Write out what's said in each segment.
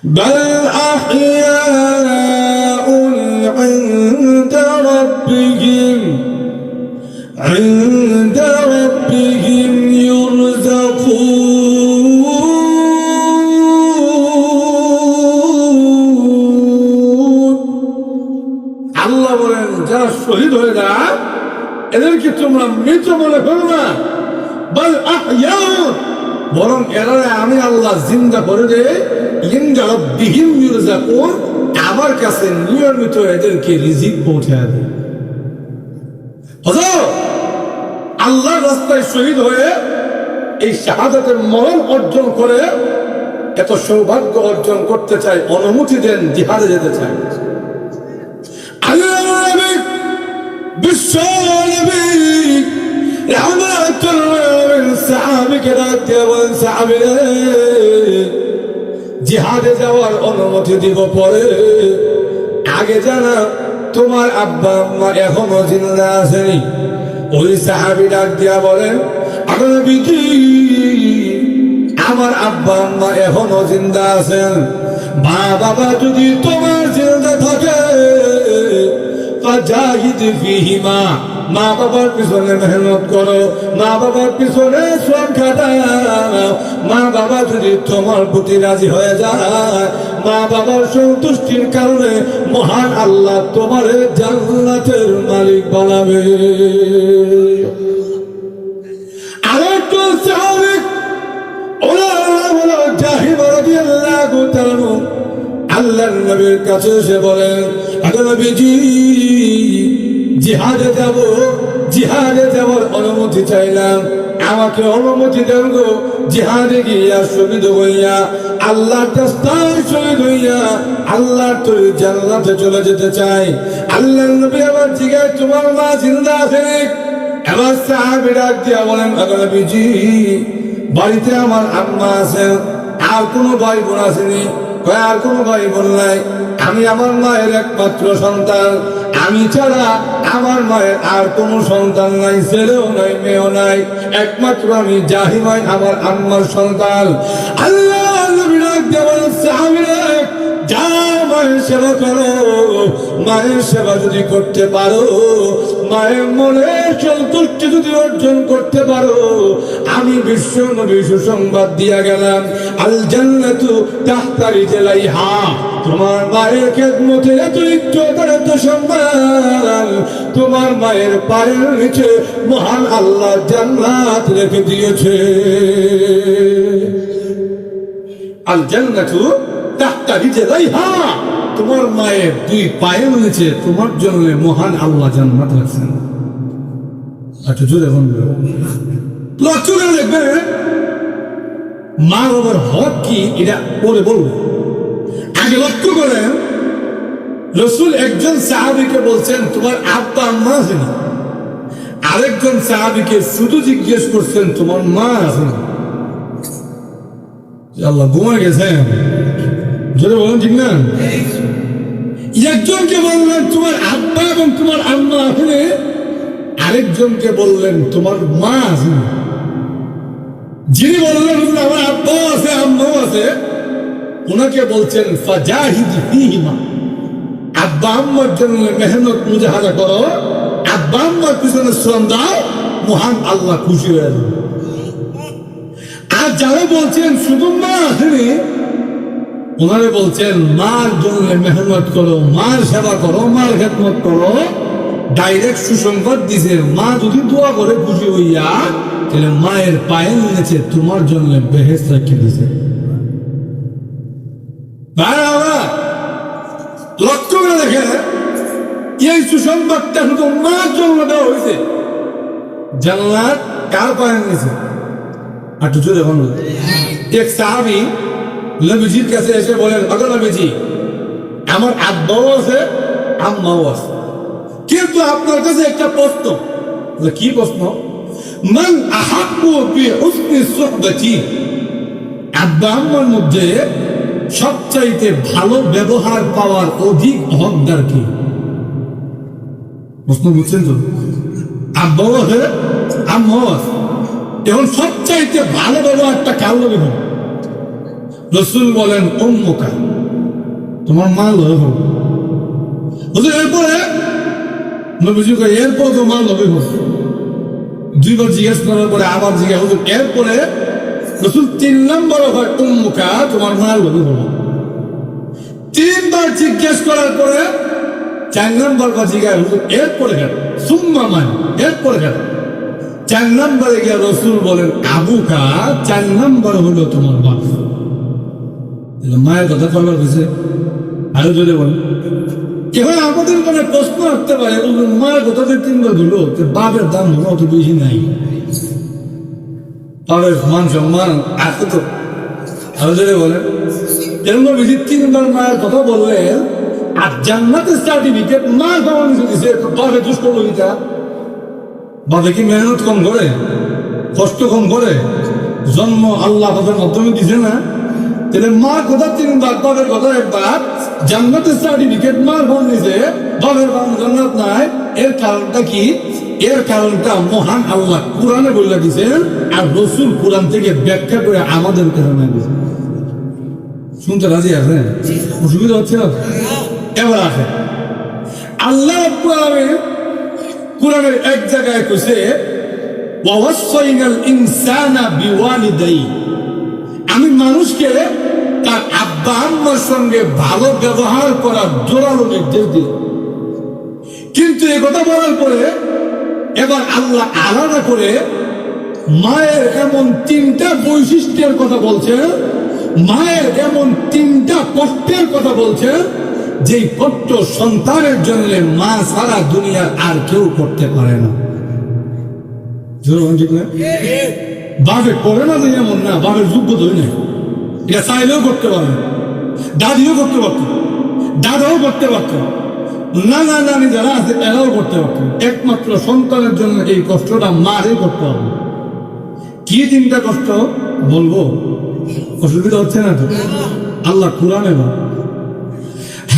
بل أحياء عند ربهم يرزقون আল্লাহ বলেন যারা শহীদ হয়ে যায় এদেরকে তোমরা মৃত মনে করো না, বল আহইয়াউন, বরং এরা আমি আল্লাহ জিন্দা করে দেই, ইনদা রাব্বিহিম ইউরযাকুন, আমার কাছে নিয়মিত এদেরকে রিজিক পৌঁছায় দেয়। হুজুর আল্লাহর রাস্তায় শহীদ হয়ে এই শাহাদাতের মরণ অর্জন করে এত সৌভাগ্য অর্জন করতে চাই, অনুমতি দেন, জিহাদে যেতে চাই। আল্লাহ নবী বিশ্ব নবী রহমাতুল আলামিন সাহাবীকে ডাক দিয়ে বলেন, সাহাবীরা জিহাদে যাওয়ার অনুমতি দিব পরে, আগে জানা তোমার আব্বা আম্মা এখনো জিন্দা আছেনি? ওই সাহাবী ডাক দিয়া বলেন, নবীজি আমার আব্বা আম্মা এখনো জিন্দা আছেন, মা বাবা যদি তোমার জিন্দা থাকে ফাজাহিদ ফিহিমা, মা বাবার পিছনে মেহনত করো, মা বাবার পিছনে শ্রম খাটাও। মা বাবা যদি তোমার প্রতি রাজি হয়ে যায়, মা বাবার সন্তুষ্টির কারণে মহান আল্লাহ তোমার জান্নাতের মালিক বানাবে। আরেকজন সাহাবী জাহিদ রাদিয়াল্লাহু তাআলা আল্লাহর নবীর কাছে এসে বলেন, নবীজি জিহাদে যাওয়ার অনুমতি চাইলাম, আমাকে অনুমতি দেন গো, জিহাদে গিয়া শহীদ হইয়া আল্লাহর রাস্তায় শহীদ হইয়া আল্লাহর তৈরি জান্নাতে চলে যেতে চাই। আল্লাহর নবী আবার জিজ্ঞাসা, তোমার মা জিন্দা আছে? এবার সাহাবী ডাক দিয়া বলেন, নবীজি বাড়িতে আমার আম্মা আছেন, আর কোনো ভাই বোন আসেনি? আর কোনো ভাই বোন নাই, আমি আমার মায়ের একমাত্র সন্তান, আমি ছাড়া আমার মায়ের আর কোনো সন্তান নাই, ছেলেও নাই মেয়েও নাই, একমাত্র আমি জাহিমাই আমার আম্মার সন্তান। আল্লাহ নবী ডাক দিয়ে বলেন, সাহাবীরা যা মায়ের সেবা করো, মায়ের সেবা যদি করতে পারো, মায়ের মনে সন্তুষ্টি যদি অর্জন করতে পারো, আমি বিশ্ব নবী সুসংবাদ দিয়া গেলাম, আল জান্নাতু তাহতা রিজলাইহা, তোমার মায়ের খেদমতে এত ইজ্জত এত সম্মান, তোমার মায়ের পায়ের নিচে মহান আল্লাহ জান্নাত রেখে দিয়েছে। আল জান্নাতু তাহতা রিজলাইহা, তোমার মায়ের দুই পায়ের নিচে তোমার জন্য মহান আল্লাহ জান্নাত রাখছেন। আচ্ছা জোরে বলবে, লক্ষ্য করে দেখবে মা বাবার হক কি, এটা পরে বলবো। আগে লক্ষ্য করেন, রাসূল একজন সাহাবীকে বলছেন তোমার আব্বা আম্মা আছে না? আরেকজন সাহাবীকে শুধু জিজ্ঞেস করছেন তোমার মা আছে না? আল্লাহ ঘুমায় গেছেন, জোরে বলেন ঠিক না? একজনকে বললেন তোমার আব্বা এবং তোমার আম্মা আছে, আরেকজনকে বললেন তোমার মা আছে। যিনি বললেন আমার আব্বাও আছে আম্মাও আছে, ওনাকে বলছেন ফাজাহিদ ফিহিমা, আব্বা আম্মার জন্য মেহনত মুজাহাদা করো, আব্বা আম্মার পিছনে শ্রম দাও, মহান আল্লাহ খুশি হয়ে যাবে। আর যারা বলছেন শুধু মা আসেনি, ওনারা বলছেন মার জন্য মেহনত করো, মার সেবা করো, মার খেদমত করো। ডাইরেক্ট সুসংবাদ দিছে, মা যদি দোয়া করে খুশি হইয়া, তাহলে মায়ের পায়ের নিচে তোমার জন্য বেহেশত রেখে দিছে। লক্ষ্য করে দেখে এই সুসংবাদটা শুধু মার জন্য দেওয়া হয়েছে, জান্নাত কার পায়ের নিচে? আর তো জোরে বলুন। এক সাহাবী নবীজির কাছে এসে বলেন, নবীজি আমার আব্বাও আছে আম্মাও আছে, কিন্তু আপনার কাছে একটা প্রশ্ন। কি প্রশ্ন? মান আহাব্বু বিহুসনি সুহবাতি, আব্বা আম্মার মধ্যে সবচাইতে ভালো ব্যবহার পাওয়ার অধিক হকদার কি? প্রশ্ন বুঝছেন তো? আব্বাও আছে আম্মাও আছে, এখন সবচাইতে ভালো ব্যবহারটা কার লগে হবে? রাসূল বলেন উম্মুকা, তোমার মা লয় হোক। এরপরে নবীজি কয় এরপর তো মা লবে হোক। দুইবার জিজ্ঞেস করার পরে আবার জিজ্ঞাসা হুজুর এরপরে রসুল 3 নম্বর হয় উম্মুকা, তোমার মা লবে হোক। 3বার জিজ্ঞেস করার পরে 4 নম্বর বা জিজ্ঞাসা হুজুর এরপরে কেন, সুম্মা মান, এরপরে কেন। 4 নম্বরে গিয়ে রসুল বলেন আবুকা, 4 নম্বর হলো তোমার বাপ। মায়ের কথা কয়বার হয়েছে? আরো জোরে বলেন। এবার আমাদের মনে প্রশ্ন আসতে পারে মায়ের কথা যে 3বার দিল, বাপের দাম অত বেশি নাই, বাপের মান সম্মান আছে তো। আরো জোরে বলেন। এরকম বেশি 3বার মায়ের কথা বললেন, আর জান্নাতের সার্টিফিকেট মা জমা দিছে, বাপে দুষ্ট লইতা। বাপে কি মেহনত কম করে, কষ্ট কম করে? জন্ম আল্লাহ বাপের মাধ্যমে দিছে না? তাহলে মা কথা 3বার, বাপের কথা 1বার, জান্নাতের সার্টিফিকেট মার ফোন দিছে, বাপের ফোন জান্নাত নাই। এর কারণটা কি? এর কারণটা মহান আল্লাহ কোরআনে বলে দিয়েছেন, আর রসুল কোরআন থেকে ব্যাখ্যা করে আমাদের কারণে দিয়েছেন। শুনতে রাজি আছেন? অসুবিধা হচ্ছে না? এবার আসে আল্লাহ কোরআনের এক জায়গায় কইছে ওয়াসাইনাল ইনসানা বিওয়ালিদাই, আমি মানুষকে তার আব্বা আম্মার সঙ্গে ভালো ব্যবহার করার জোরালো নির্দেশ দিই। কিন্তু এ কথা বলার পরে এবার আল্লাহ আলাদা করে মায়ের এমন 3টা বৈশিষ্ট্যের কথা বলছেন, মায়ের এমন 3টা কষ্টের কথা বলছেন, যেই কষ্ট সন্তানের জন্য মা সারা দুনিয়ার আর কেউ করতে পারে না। ঠিক না? বাপে করে না যে এমন না, বাপের যোগ্যতা হয় না, এটা চাইলেও করতে পারে, দাদিও করতে পারত, দাদাও করতে পারত, নানা নানি যারা আছে এরাও করতে পারত। একমাত্র সন্তানের জন্য এই কষ্টটা মারই করতে হবে। কি 3টা কষ্ট বলবো? অসুবিধা হচ্ছে না তো? আল্লাহ কোরআনে বলে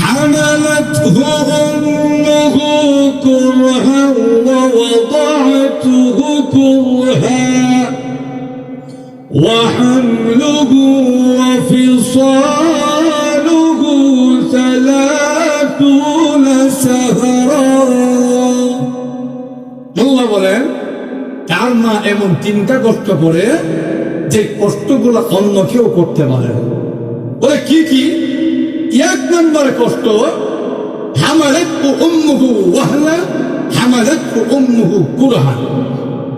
حملته أمه كرها ووضعته كرها وحمله وفصاله 30 شهرا। আল্লাহ বলেন তার মা এমন 3টা কষ্ট করে যে কষ্টগুলো অন্য কেউ করতে পারে না। বলে কি কি? 1 নম্বর কষ্ট হামালাতহু উম্মুহু ওয়াহনা হামালাতহু উম্মুহু কুরহা।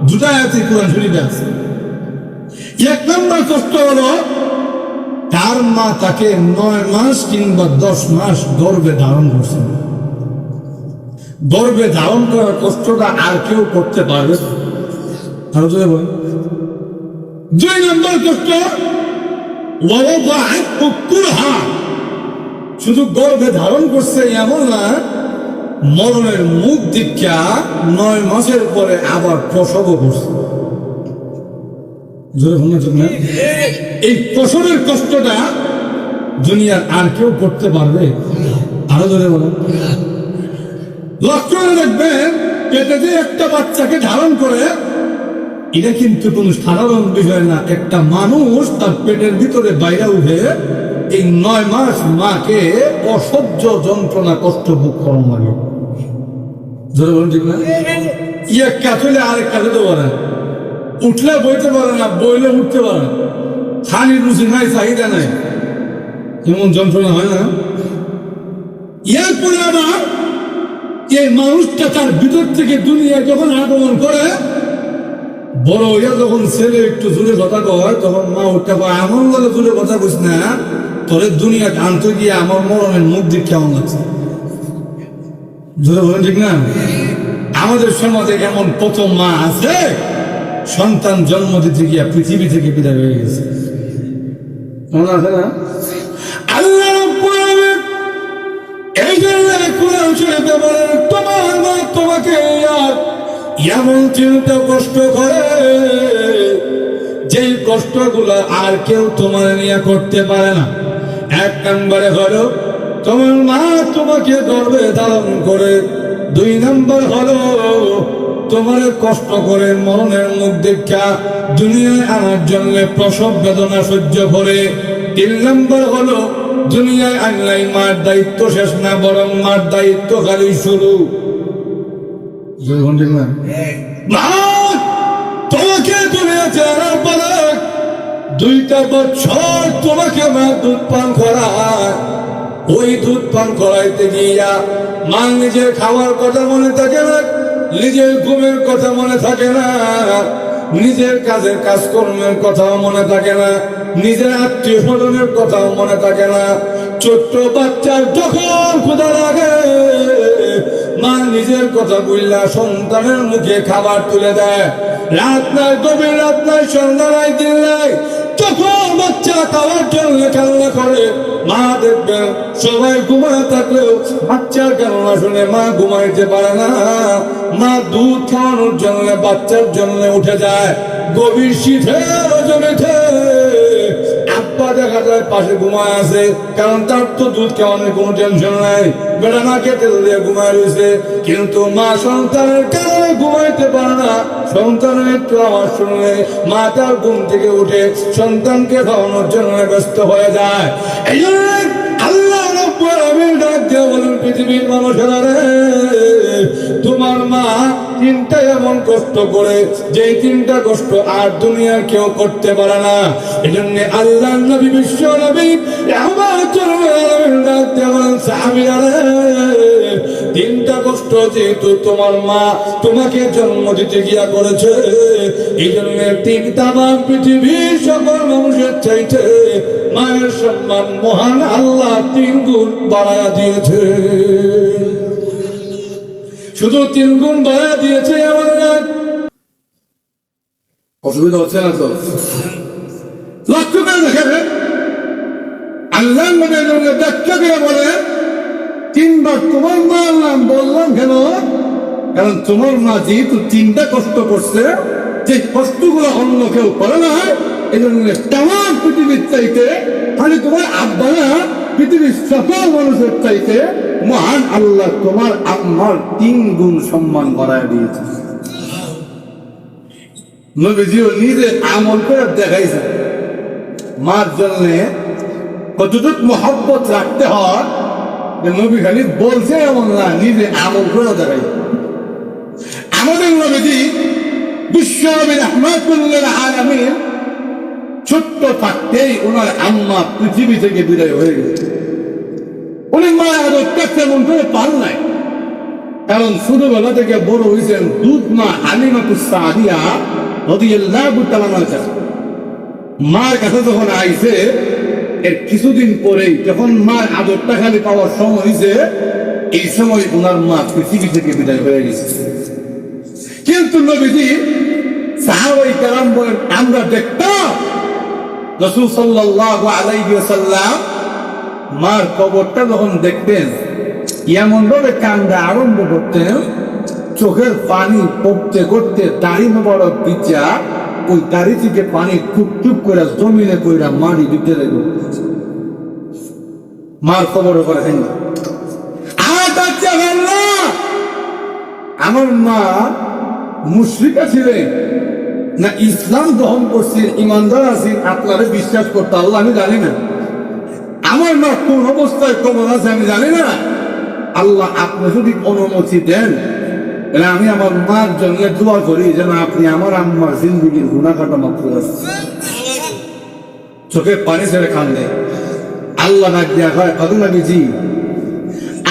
2টা আয়াতে কোরআন শরীফে আছে। 1 নম্বর কষ্ট হলো তার মা তাকে 9 মাস কিংবা 10 মাস গর্ভে ধারণ করছে। গর্ভে ধারণ করার কষ্টটা আর কেউ করতে পারবে? আরো জোরে বলেন। 2 নম্বর কষ্ট ওয়াওয়াদাআতহু কুরহা, শুধু গর্ভে ধারণ করছে এমন না, মরণের মুখ দীক্ষা 9 মাসের পরে আবার প্রসবও করছে। এই প্রসবের কষ্টটা দুনিয়ার আর কেউ করতে পারবে? আরো ধরে বলো। লক্ষ্য করে দেখবেন পেটে যে একটা বাচ্চাকে ধারণ করে, এটা কিন্তু কোন সাধারণ বিষয় না। একটা মানুষ তার পেটের ভিতরে বাইরে উঠে এই 9 মাস মাকে অসহ্য যন্ত্রণা কষ্ট ভোগ করানো লাগে। ঠিক না? এক কাজ হলে আরেক কাজে তো পারে, উঠলে বইতে পারে না, বইলে উঠতে পারে না, খালি রুচি নাই, চাহিদা নাই, এমন যন্ত্রণা হয় না? এরপরে আবার এই মানুষটা তার ভিতর থেকে দুনিয়ায় যখন আগমন করে, বড় হইয়া যখন ছেলে একটু জোরে কথা কয়, তখন মা উঠতে পারে এমন ভাবে জোরে কথা বুঝ না, তোরে দুনিয়া আনতে গিয়ে আমার মরণের মুখ দিক কেমন লাগছে। জোরে বলেন ঠিক না? আমাদের সমাজে এমন কত মা আছে সন্তান জন্ম দিতে গিয়া পৃথিবী থেকে বিদায় হয়ে গেছে, মনে আছে না? আল্লাহ এই জন্য কোরআন শরীফে বলেন তোমার মা তোমাকে এমন চিন্তা কষ্ট করে যেই কষ্টগুলো আর কেউ তোমার নিয়ে করতে পারে না। 1 নম্বরে হলো তোমার মা তোমাকে গর্ভে ধারণ করে, 2 নম্বর হলো তোমার কষ্ট করে মরণের মুখ দেখা দুনিয়ায় আনার জন্য প্রসব বেদনা সহ্য করে, 3 নম্বর হলো দুনিয়ায় আনলাই, মার দায়িত্ব শেষ না, বরং মার দায়িত্ব খালি শুরু। মা তোমাকে দুনিয়াতে আনার পরে 2টা বছর তোমাকে মা দুধ পান করায়। ওই দুধ পান করাইতে গিয়া মা নিজের খাওয়ার কথা মনে থাকে না, নিজের ঘুমের কথা মনে থাকে না, নিজের কাজের কাজকর্মের কথাও মনে থাকে না, নিজের আত্মীয় স্বজনের কথাও মনে থাকে না। ছোট্ট বাচ্চার যখন ক্ষুধা লাগে মা নিজের কথা বললা সন্তানের মুখে খাবার তুলে দেয়। রাত নাই, গভীর রাত নাই, সন্ধ্যা নাই, দিন নাই, যখন বাচ্চা খাওয়ার জন্য কান্না করে মা দেখবেন সবাই ঘুমায় থাকলেও বাচ্চার কান্না শুনে মা ঘুমাইতে পারে না। মা দুধ খাওয়ানোর জন্য বাচ্চার জন্য উঠে যায়। গভীর শীতের জমিতে আব্বা দেখা যায় পাশে ঘুমায় আছে, কারণ তার তো দুধ খাওয়ানোর কোনো টেনশন নাই, বেড়া না খেতে দিয়ে ঘুমায় রয়েছে। কিন্তু মা সন্তানের কারণে ঘুমাইতে পারে না। সন্তানের একটু আওয়াজ শুনলে মা তার ঘুম থেকে উঠে সন্তানকে খাওয়ানোর জন্য ব্যস্ত হয়ে যায়। এই জন্য আল্লাহ রাব্বুল আলামিন ডাক দিয়ে বলেন, পৃথিবীর মানুষেরা রে, তোমার মা 3টা এমন কষ্ট করে যে 3টা কষ্ট আর দুনিয়ার কেউ করতে পারে না। এই জন্য আল্লাহ নবী, বিশ্ব নবী রাহমাতুল আলামিন ডাক দিয়ে বলেন, সাহাবীরা রে, 3টা কষ্ট যেহেতু তোমার মা তোমাকে জন্ম দিতে গিয়া করেছে, এই জন্য 3টা পৃথিবীর সকল মানুষের চাইতে মায়ের সম্মান মহান আল্লাহ 3 গুণ বাড়ায়া দিয়েছে। শুধু 3 গুণ বাড়ায়া দিয়েছে আমাদের। অসুবিধা হচ্ছে না তো? লক্ষ্য করে দেখেন, আল্লাহ ব্যাখ্যা করে বলে 3বার তোমার মার নাম বললাম কেন? কারণ তোমার মা যেহেতু 3টা কষ্ট করছে, যে কষ্টগুলো অন্য কেউ করে না, এই জন্য তামাম পৃথিবীর চাইতে, খালি তোমার আব্বা না, পৃথিবীর সকল মানুষের চাইতে মহান আল্লাহ তোমার আম্মার 3 গুণ সম্মান বাড়ায় দিয়েছে। নবীজিও নিজে আমল করে দেখাইছে মার জন্য কতটুক মহব্বত রাখতে হয়। নবী খালি বলছে এমন না, নিজে আমল করে দেখাইছে। আমাদের নবীজি বিশ্ব নবী রাহমাতুল্লিল আলামিন ছোট্ট থাকতেই ওনার আম্মা পৃথিবী থেকে বিদায় হয়ে গেছে। উনি মায়ের তেমন করে পান নাই, কারণ ছোটবেলা থেকে বড় হয়েছেন দুধ মা হালিমাতুস সাদিয়া রাদিয়াল্লাহু তাআলা আনহা। মার কাছে যখন আইছে এর কিছুদিন পরেই, যখন মার আদরটা খালি পাওয়ার সময় হয়েছে, এই সময় ওনার মা পৃথিবী থেকে বিদায় হয়ে গেছে। কিন্তু নবীজি সাহাবায়ে কেরাম বলেন, আমরা দেখতাম রাসূল সাল্লাল্লাহু আলাইহি ওয়াসাল্লাম মার কবরটা যখন দেখতেন এমন ভাবে কান্দা আরম্ভ করতেন, চোখের পানি পড়তে করতে দাড়ি মোবারক পিছা ওই দাড়ি থেকে পানি টুপ টুপ করে জমিনে কইরা মাটি ভিতরে মার কবর করে আমার মা মুশরিকা ছিলেন না ইসলাম গ্রহণ করছেন, ইমানদার আছেন, আপনারা বিশ্বাস করতে আল্লাহ আমি জানি না। আমার মা কোন অবস্থায় কবর আছে আমি জানি না। আল্লাহ আপনি যদি অনুমতি দেন তাহলে আমি আমার মার জন্য দোয়া করি যেন আপনি আমার আম্মার জিন্দেগির গুনাহ কাটা মাফ করে দেন। চোখে পানি ছেড়ে কান্দে। আল্লাহ ডাক দিয়া হয়, নবীজি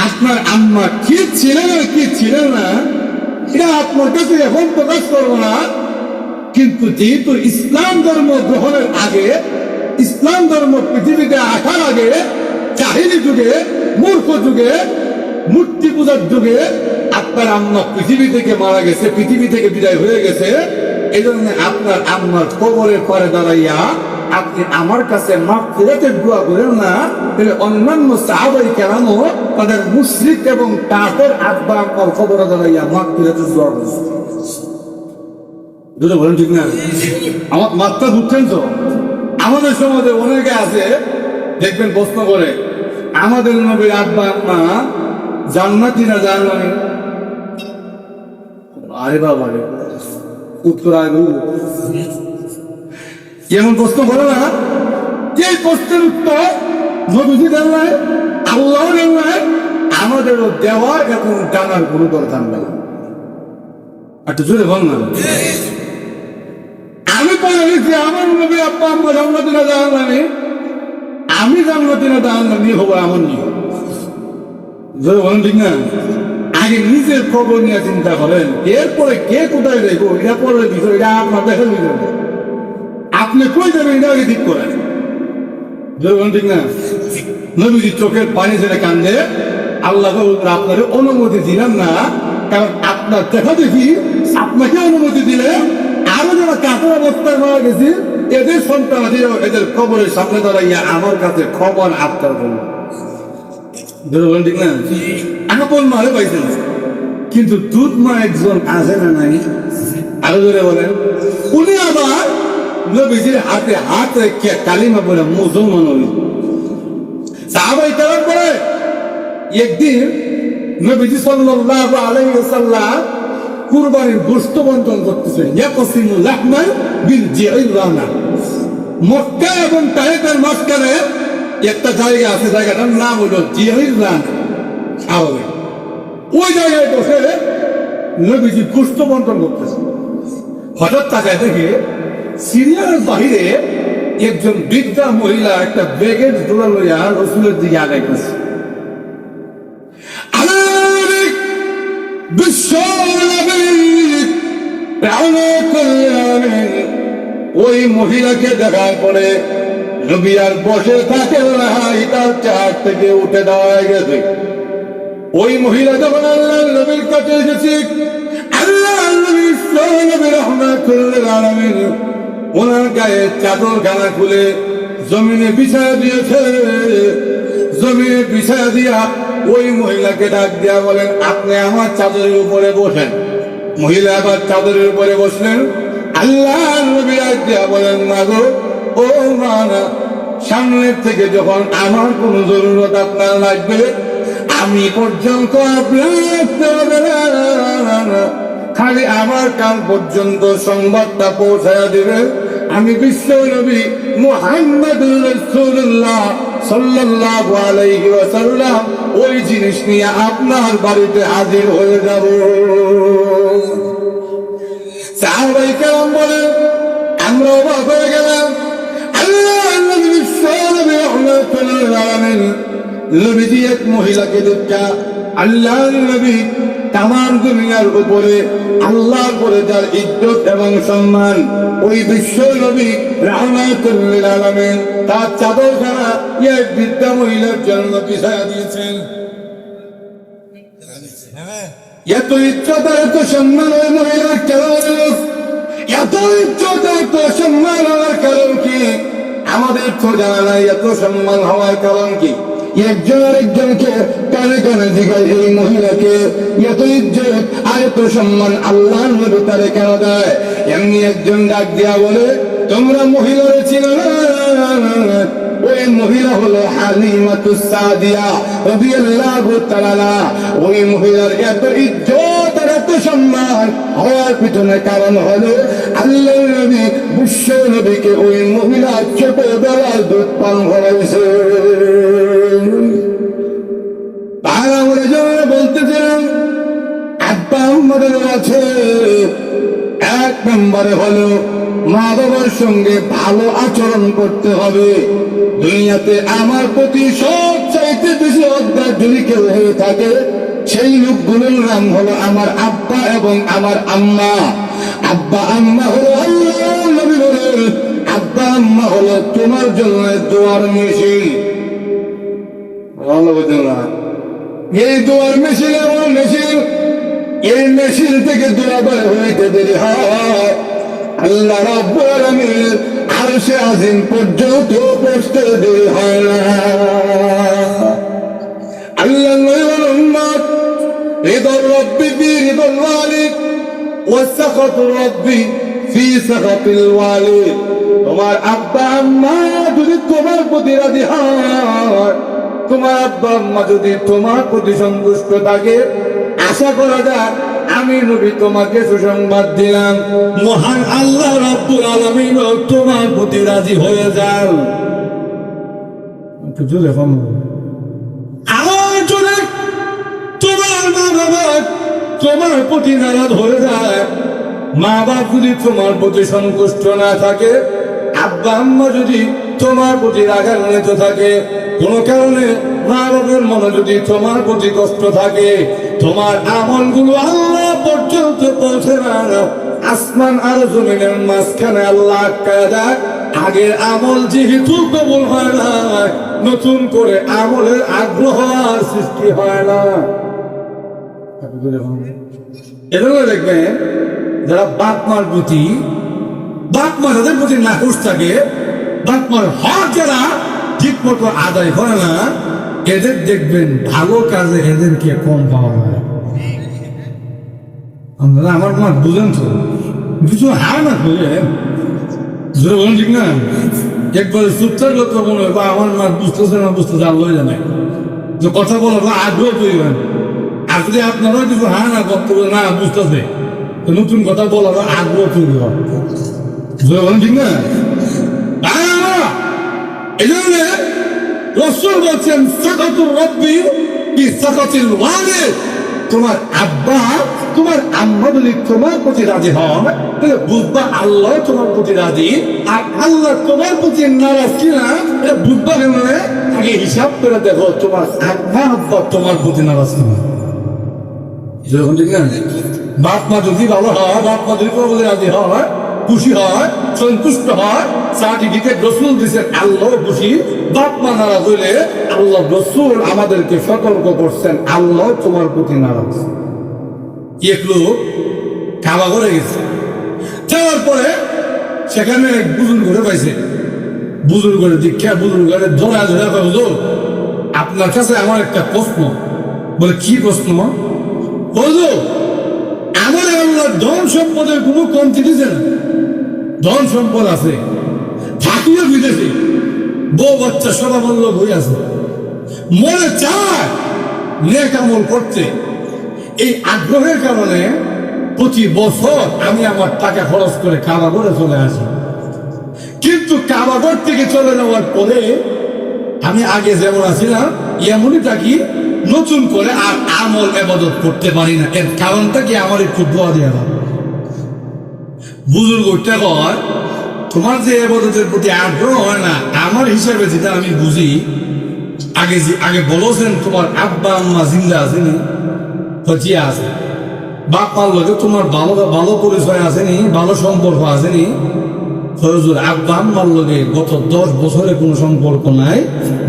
আপনার আম্মা কি ছিলেন আর কি ছিলেন না এটা আপনার কাছে এখন প্রকাশ করবো না, কিন্তু যেহেতু ইসলাম ধর্ম গ্রহণের আগে, ইসলাম ধর্ম পৃথিবীতে আসার আগে, জাহিলি যুগে, মূর্খ যুগে, মূর্তি পূজার যুগে আপনার আম্মা পৃথিবী থেকে মারা গেছে, পৃথিবী থেকে বিদায় হয়ে গেছে। এই জন্য আপনার আম্মার কবরের পরে দাঁড়াইয়া আপনি আমার কাছে মাগফিরাতের দোয়া করেন না, তাহলে অন্যান্য সাহাবায়ে কেরামও তাদের মুশরিক এবং কাফের আব্বা আম্মার কবরে দাঁড়াইয়া মাগফিরাতের দোয়া করেছে। দুটো বলেন ঠিক না? আমার মাত্রা বুঝছেন তো? আমাদের সমাজে অনেকে আছে দেখবেন প্রশ্ন করে, আমাদের নবীর আব্বা আম্মা জান্নাতি না জাহান্নামী? আরে বাবা রে, উত্তর আগে এমন প্রশ্ন করে না, যে প্রশ্নের উত্তর নবীজি দেন নাই, আল্লাহ দেন নাই, আমাদেরও দেওয়ার এখন জানার কোনো দরকার নেই। একটু জোরে বল না। আমি পরে গেছি আমার নবী আব্বা আম্মা জান্নাতে না জাহান্নামে, আমি জান্নাতে না জাহান্নামে হবো এমন নিয়ে জোরে বলেন ঠিক না? আগে নিজের খবর নিয়ে চিন্তা করেন, এরপরে কে কোথায় যাইবো এটা পরের বিষয়, এটা আপনার দেখার বিষয় না। আপনি কই যাবেন এটা আগে ঠিক করেন। জোরে বলেন ঠিক না? নবীজি চোখের পানি ছেড়ে কান্দে, আল্লাহ আপনার অনুমতি দিলাম না, কারণ আপনার দেখা দেখি আপনাকে অনুমতি দিলে আরো যারা কাপড় অবস্থায় মারা গেছি এদের সন্তান এদের খবরের সামনে দাঁড়াইয়া আমার কাছে খবর আপনার জন্য ঠিক না? আপন মারে পাইছেন, কিন্তু দুধ মা একজন আছে না নাই? আরো ধরে বলেন, উনি আবার নবীজির হাতে হাত রেখে কালিমা বলে মুসলমান হইল। সাহাবাই করার পরে একদিন নবীজি সাল্লাল্লাহু আলাইহি ওয়াসাল্লাম কুরবানির গোশত বন্টন করতেছেন, ইয়াকসিমু লাহমা বিল জিরানা। মক্কা এবং তায়েফের মাঝখানে একটা জায়গা আছে, জায়গাটার নাম হলো জিরানা। ওই জায়গায় বসে নবীজি গোশত বন্টন করতেছেন। হঠাৎ তাকায় দেখে সিরিয়ার বাহিরে একজন বৃদ্ধা মহিলা একটা ব্যাগের দোলা লইয়া রসুলের দিকে আগাইতেছে। ওই মহিলাকে দেখার পরে নবী আর বসে থাকে না, তার চেয়ার থেকে উঠে দেওয়া হয়ে গেছে। ওই মহিলা যখন আল্লাহ নবীর কাছে এসেছে, আল্লাহ নবী রাহমাতুল্লিল আলামিন ওনার গায়ে চাদর খানা খুলে জমিনে বিছায়া দিয়েছে। জমিনে বিছায়া দিয়া ওই মহিলাকে ডাক দিয়া বলেন, আপনি আমার চাদরের উপরে বসেন। মহিলা আবার চাদরের উপরে বসলেন। আল্লাহ নবী ডাক দিয়া বলেন, মাগো ও মানা, সামনের থেকে যখন আমার কোন জরুরত আপনার লাগবে আমি পর্যন্ত আপনার খালি আমার কান পর্যন্ত সংবাদটা পৌঁছায়া দিবে। আমি বিশ্ব নবী মুহাম্মদুর রাসূলুল্লাহ সাল্লাল্লাহু আলাইহি ওয়াসাল্লাম ওই জিনিস নিয়ে আপনার বাড়িতে হাজির হয়ে যাব। সাহাবায়ে কেরাম বলেন, আমরা অবাক হয়ে গেলাম। আল্লাহ নবী বিশ্ব নবী রাহমাতুল্লিল আলামিন নবীজি এক মহিলাকে দেখা আল্লাহ নবী তামাম দুনিয়ার উপরে আল্লাহর পরে যার ইজ্জত এবং সম্মান, ওই বিশ্ব নবী রাহমাতুল্লিল আলামিন তার চাদরখানা এক বৃদ্ধা মহিলার জন্য বিছায়া দিয়েছেন। এত ইজ্জত এত সম্মান ওই মহিলার কারণ, এত ইজ্জত এত সম্মান হওয়ার কারণ কি আমাদের তো জানা নাই। এত সম্মান হওয়ার কারণ কি? একজন আরেকজনকে কানে কানে জিজ্ঞাসা, এই মহিলাকে এত ইজ্জত আর এত সম্মান আল্লাহ নবী তারে কেন দেয়? এমনি একজন ডাক দিয়া বলে, তোমরা মহিলার ছিল না? ওই মহিলা হলো হালিমাতুস সাদিয়া রাদিয়াল্লাহু তাআলা। ওই মহিলার এত ইজ্জত আর এত সম্মান হওয়ার পিছনে কারণ হলো আল্লাহ নবী বিশ্ব নবীকে ওই মহিলা ছোটবেলায় দুধ পান করাইছে। আমরা যেমন বলতেছিলাম আব্বা আম্মাদের আছে, এক নম্বরে হলো মা বাবার সঙ্গে ভালো আচরণ করতে হবে। দুনিয়াতে আমার প্রতি সবচাইতে বেশি অদ্দার যদি কেউ হয়ে থাকে সেই লোকগুলোর নাম হলো আমার আব্বা এবং আমার আম্মা। আব্বা আম্মা হলো আল্লাহ নবী বলেন, আব্বা আম্মা হলো তোমার জন্য দোয়ার মেশিন। ভালো বোঝেন না? এই দোয়ার মেশিন এমন মেশিন, এই মেশিন থেকে দোয়া বের হইতে দেরি হয় আল্লাহ রাব্বুল আলামিন আরশে আজিম পর্যন্ত পৌঁছতে দেরি হয় না। আল্লাহ নবীর উম্মত রিদা রাব্বি ফি রিদাল ওয়ালিদ ওয়া সাখাতু রাব্বি ফি সাখাতিল ওয়ালিদ। তোমার আব্বা আম্মা যদি তোমার প্রতি রাজি হয়, তোমার আব্বা আম্মা যদি তোমার প্রতি সন্তুষ্ট থাকে, আশা করা যায় আমি নবী তোমাকে সুসংবাদ দিলাম, মহান আল্লাহ রাব্বুল আলামিন তোমার প্রতি রাজি হয়ে যান। একটু জোরে এখন আমার জন্য তোমার মা বাবা তোমার প্রতি নারাজ হয়ে যায়, মা বাপ যদি তোমার প্রতি সন্তুষ্ট না থাকে, আব্বা আম্মা যদি তোমার প্রতি রাগান্বিত থাকে, কোনো কারণে মা বাবার মনে যদি তোমার প্রতি কষ্ট থাকে, তোমার আমলগুলো আল্লাহ পর্যন্ত পৌঁছে না, আসমান আর জমিনের মাঝখানে আল্লাহ আটকায় দেয়। আগের আমল যেহেতু কবুল হয় না, নতুন করে আমলের আগ্রহ আর সৃষ্টি হয় না। এজন্য দেখবেন যারা বাপ মার প্রতি যাদের প্রতি নাখুশ থাকে, বাপ মার হক যারা ঠিক মতো আদায় করে না, এদের দেখবেন ভালো কাজে এদেরকে কম পাওয়া যায়। আপনারা আমার মা বুঝেন তো, কিছু হার না বুঝেন বলেন ঠিক না? একবার চুপচাপ করতে মনে হয় বা আমার মা বুঝতেছে না বুঝতেছে আল্লাহ জানে, যে কথা বলো বা আগ্রহ তৈরি হয়। আর যদি আপনারা কিছু হ্যাঁ না করতে বলে না বুঝতেছে, নতুন কথা বলার আগ্রহ তৈরি হয়। বলেন ঠিক না? এই জন্য রাসূল বলছেন সাকাতুর রাব্বি কি সাকাতিল ওয়ালিদ, তোমার আব্বা তোমার আম্মা যদি তোমার প্রতি রাজি হন, তাহলে বুঝবা আল্লাহ তোমার প্রতি রাজি, আর আল্লাহ তোমার প্রতি নারাজ কিনা এটা বুঝবা কেন? আগে হিসাব করে দেখো তোমার আম্মা আব্বা তোমার প্রতি নারাজ কিনা। যখন ঠিক না, বাপ মা যদি ভালো হয়, বাপ মা যদি তোমার প্রতি রাজি হয়, খুশি হয়, সন্তুষ্ট হয়, সার্টিফিকেট রাসূল দিয়েছেন আল্লাহ খুশি, বাপ মা নারাজ হইলে আল্লাহ রাসূল আমাদেরকে সতর্ক করছেন আল্লাহ তোমার প্রতি নারাজ। এক লোক কাবা করে গেছে, যাওয়ার পরে সেখানে এক বুজুর্গ করে পাইছে, বুজুর্গের দীক্ষা বুজুর্গের ধরা ধরা হুজুর আপনার কাছে আমার একটা প্রশ্ন। বলে কি প্রশ্ন? হুজুর আমার আল্লাহ ধন সম্পদের কোনো কমতি দিছে না, ধন সম্পদ আছে, থাকিও বিদেশে, বউ বাচ্চা সব আমার লোক হয়ে আছে, মনে চায় নেক আমল করতে, এই আগ্রহের কারণে প্রতি বছর আমি আমার টাকা খরচ করে কাবাগরে চলে আসি, কিন্তু কাবাগর থেকে চলে যাওয়ার পরে আমি আগে যেমন আছিলাম এমনই থাকি, নতুন করে আর আমল ইবাদত করতে পারি না। এর কারণটা কি? আমার একটু দোয়া দেওয়া হবে। বুজুর্গটা কয় তোমার যে ইবাদতের প্রতি আগ্রহ হয় না, আমার হিসাবে যেটা আমি বুঝি, আগে বলেছেন তোমার আব্বা আম্মা জিন্দা আছেনি, হচ্ছে আছে, বাপ মার লোকে তোমার ভালো পরিচয় আসেনি, ভালো সম্পর্ক আসেনি। হুজুর আব্বা আম্মার লোকে গত 10 বছরে কোনো সম্পর্ক নাই,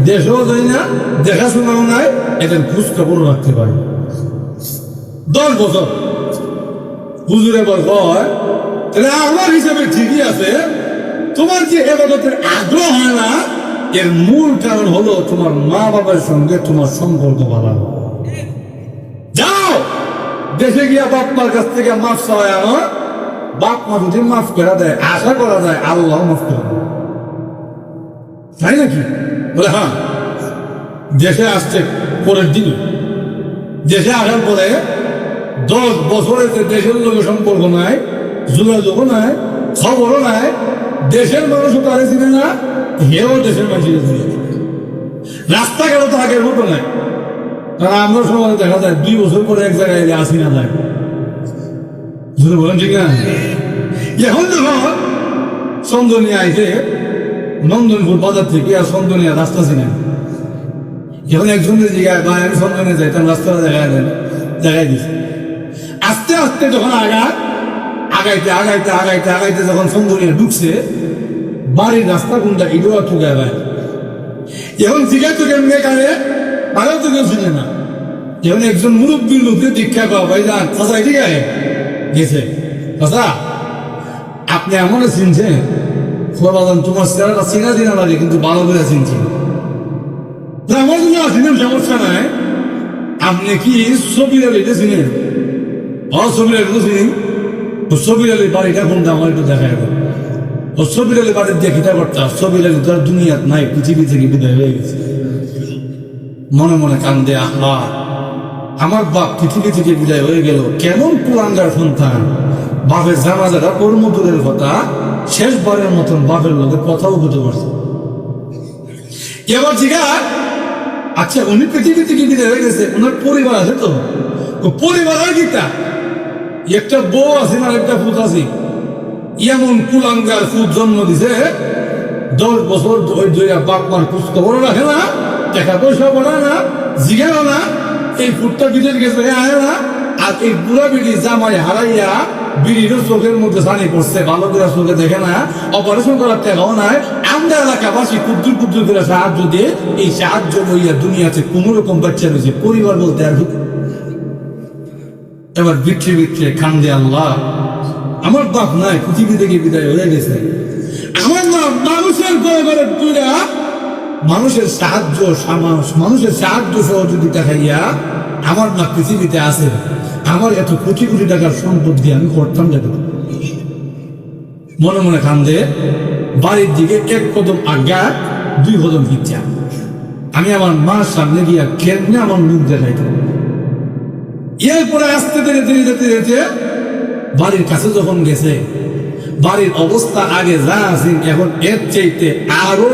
দেশেও যাই না, দেখাশোনাও নাই, এদের খোঁজ খবর রাখতে পারি 10 বছর। হুজুর এবার কয় তাহলে আমার হিসাবে ঠিকই আছে, তোমার যে ইবাদতের আগ্রহ হয় না, এর মূল কারণ হলো তোমার মা বাবার সঙ্গে তোমার সম্পর্ক ভালো। যাও দেশে গিয়া বাপ মার কাছ থেকে মাফ চাওয়া আনো, বাপ মা যদি মাফ করে দেয় আশা করা যায় আল্লাহ মাফ করে দেয়, তাই নাকি? বলে হ্যাঁ। দেশে আসছে পরের দিন, দেশে আসার পরে 10 বছরে দেশের লোকের সম্পর্ক নাই, যোগাযোগও নাই, খবরও নাই, দেশের মানুষও তারে চিনে না, হেও দেশের মানুষ চিনে, রাস্তাঘাটও তো আগের মতো নাই। কারণ আমরা সময় দেখা যায় 2 বছর পরে এক জায়গায় এলে আসি না যায়, বলেন ঠিক না? এখন যখন চন্দনিয়া আইছে, নন্দনপুর বাজার থেকে আর চন্দনিয়া রাস্তা চিনে, এখন একজনের জায়গায় বা আমি চন্দনে যাইতাম, রাস্তাটা দেখাই দিচ্ছে। আস্তে আস্তে যখন আগাইতে যখন চন্দনিয়া ঢুকছে, বাড়ির রাস্তা কোনটা এগুলো ঠুকায় ভাই, এখন জিজ্ঞাসা তো কেমনে কারে ভালো তো কেউ ছিলেন না। যেমন একজন মুরব্বীর লোককে দীক্ষা পাওয়া ভাই যান চাষা ঠিক আছে গেছে, চাষা আপনি এমন চিনছেন তোমার চেহারাটা চেনা চেনা লাগে, কিন্তু ভালো করে চিনছেন, আমার জন্য চিনেন সমস্যা নাই। আপনি কি সবির আলীটা চিনেন? সবির আলী তো চিনি, সবির আলীর বাড়িটা কোনটা আমার একটু দেখায়। সবির আলী বাড়ির দেখিটা করতাম, সবির আলী তার দুনিয়াত নাই, পৃথিবী থেকে বিদায় হয়ে গেছে। মনে মনে কান্দে, আহা আমার বাপ পৃথিবী থেকে বিদায় হয়ে গেল, কেমন পুরাঙ্গার সন্তান, বাপের জানাজাটা কর্মদূরের কথা, শেষবারের মতন বাপের লোকের কথাও হতে পারছে। এবার জিগা আচ্ছা উনি পৃথিবী থেকে বিদায় হয়ে গেছে, ওনার পরিবার আছে তো? ও পরিবার আর কিটা? একটা বউ আছে না একটা ফুট আছে, এমন কুলাঙ্গার ফুট জন্ম দিছে 10 বছর ধরে বাপ মার খোঁজ খবর রাখে না, টাকা পয়সা পড়ে না, জিগানো না, এই ফুটটা বিদেশ গেছে আয় না, আর এই বুড়া বিড়ি জামাই হারাইয়া বিড়িরও চোখের মধ্যে ছানি পড়ছে, ভালো করে চোখে দেখে না, অপারেশন করার টাকাও নাই। আমরা এলাকাবাসী কুদ্দুর কুদ্দুর করে সাহায্য দিয়ে এই সাহায্য লইয়া দুনিয়াতে কোন রকম বাচ্চা রয়েছে, পরিবার বলতে আর এবার বিচ্ছে বিচ্ছে খান্দে আল্লাহ আমার বাপ নাই, পৃথিবী থেকে বিদায় হয়ে গেছে। আমার মা মানুষের ঘরে ঘরে তুইরা মানুষের সাহায্য মানুষের সাহায্য সহযোগিতা খাইয়া আমার মা পৃথিবীতে আছে। আমার এত কোটি কোটি টাকার সম্পদ দিয়ে আমি করতাম যাবে, মনে মনে কান্দে। বাড়ির দিকে 1 কদম আগা 2 কদম পিছা। আমি আমার মার সামনে গিয়া কেমনে আমার মুখ দেখাইতাম। এরপরে আস্তে ধীরে ধীরে যেতে যেতে বাড়ির কাছে যখন গেছে, বাড়ির অবস্থা আগে যা আছে এখন এর চাইতে আরো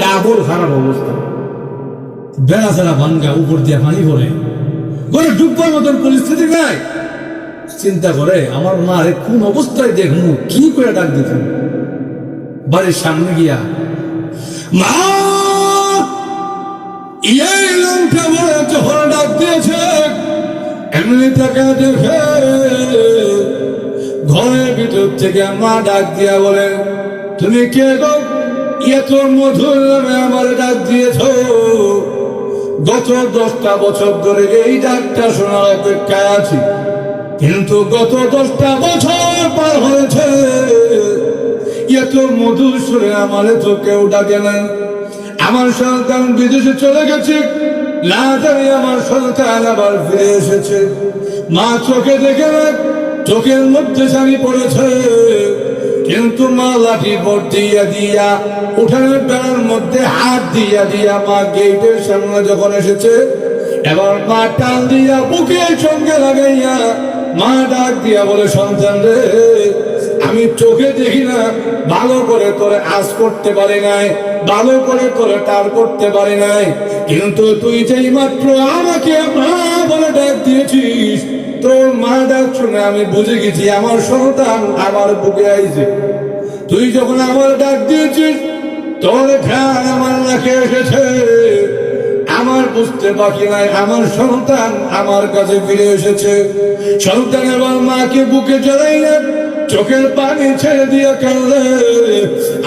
ডাবল খারাপ অবস্থা। বেড়া ছাড়া ভাঙ্গা, উপর দিয়ে পানি পড়ে, ঘরে ডুববার মতন পরিস্থিতি নাই। চিন্তা করে আমার মা কোন অবস্থায় দেখবো, কি করে ডাক দিত। বাড়ির সামনে গিয়া মা এই লোকটা বলে যখন ডাক দিয়েছে, এমনি টাকা দেখে ঘরের ভিতর থেকে মা ডাক দিয়া বলে, তুমি কে গো? এত মধুর নামে আমার ডাক দিয়েছ, গত 10টা বছর ধরে এই ডাকটা শোনার অপেক্ষায় আছি, কিন্তু গত 10টা বছর পার হয়েছে, এত মধুর সুরে আমার তো কেউ ডাকে না। আমার সন্তান বিদেশে চলে গেছে, না জানি আমার সন্তান আবার ফিরে এসেছে। মা চোখে দেখে না, চোখের মধ্যে ছানি পড়েছে, কিন্তু মা লাঠি পর দিয়া দিয়া উঠানের বেড়ার মধ্যে হাত দিয়া দিয়া মা গেটের সামনে যখন এসেছে, এবার মা টান দিয়া বুকের সঙ্গে লাগাইয়া মা ডাক দিয়া বলে, সন্তান রে, আমি চোখে দেখি না, ভালো করে তোরে আজ করতে পারি নাই, ভালো করে তোরে টার করতে পারি নাই, কিন্তু তুই যেই মাত্র আমাকে মা বলে ডাক দিয়েছিস, তোর মা ডাক শুনে আমি বুঝে গেছি আমার সন্তান আমার বুকে আইছে। তুই যখন আমার ডাক দিয়েছিস, তোর ঘ্রাণ আমার নাকে এসেছে, আমার বুঝতে বাকি নাই আমার সন্তান আমার কাছে ফিরে এসেছে। সন্তান এবার মাকে বুকে জড়াইয়া চোখের পানি ছেড়ে দিয়ে কাঁদে,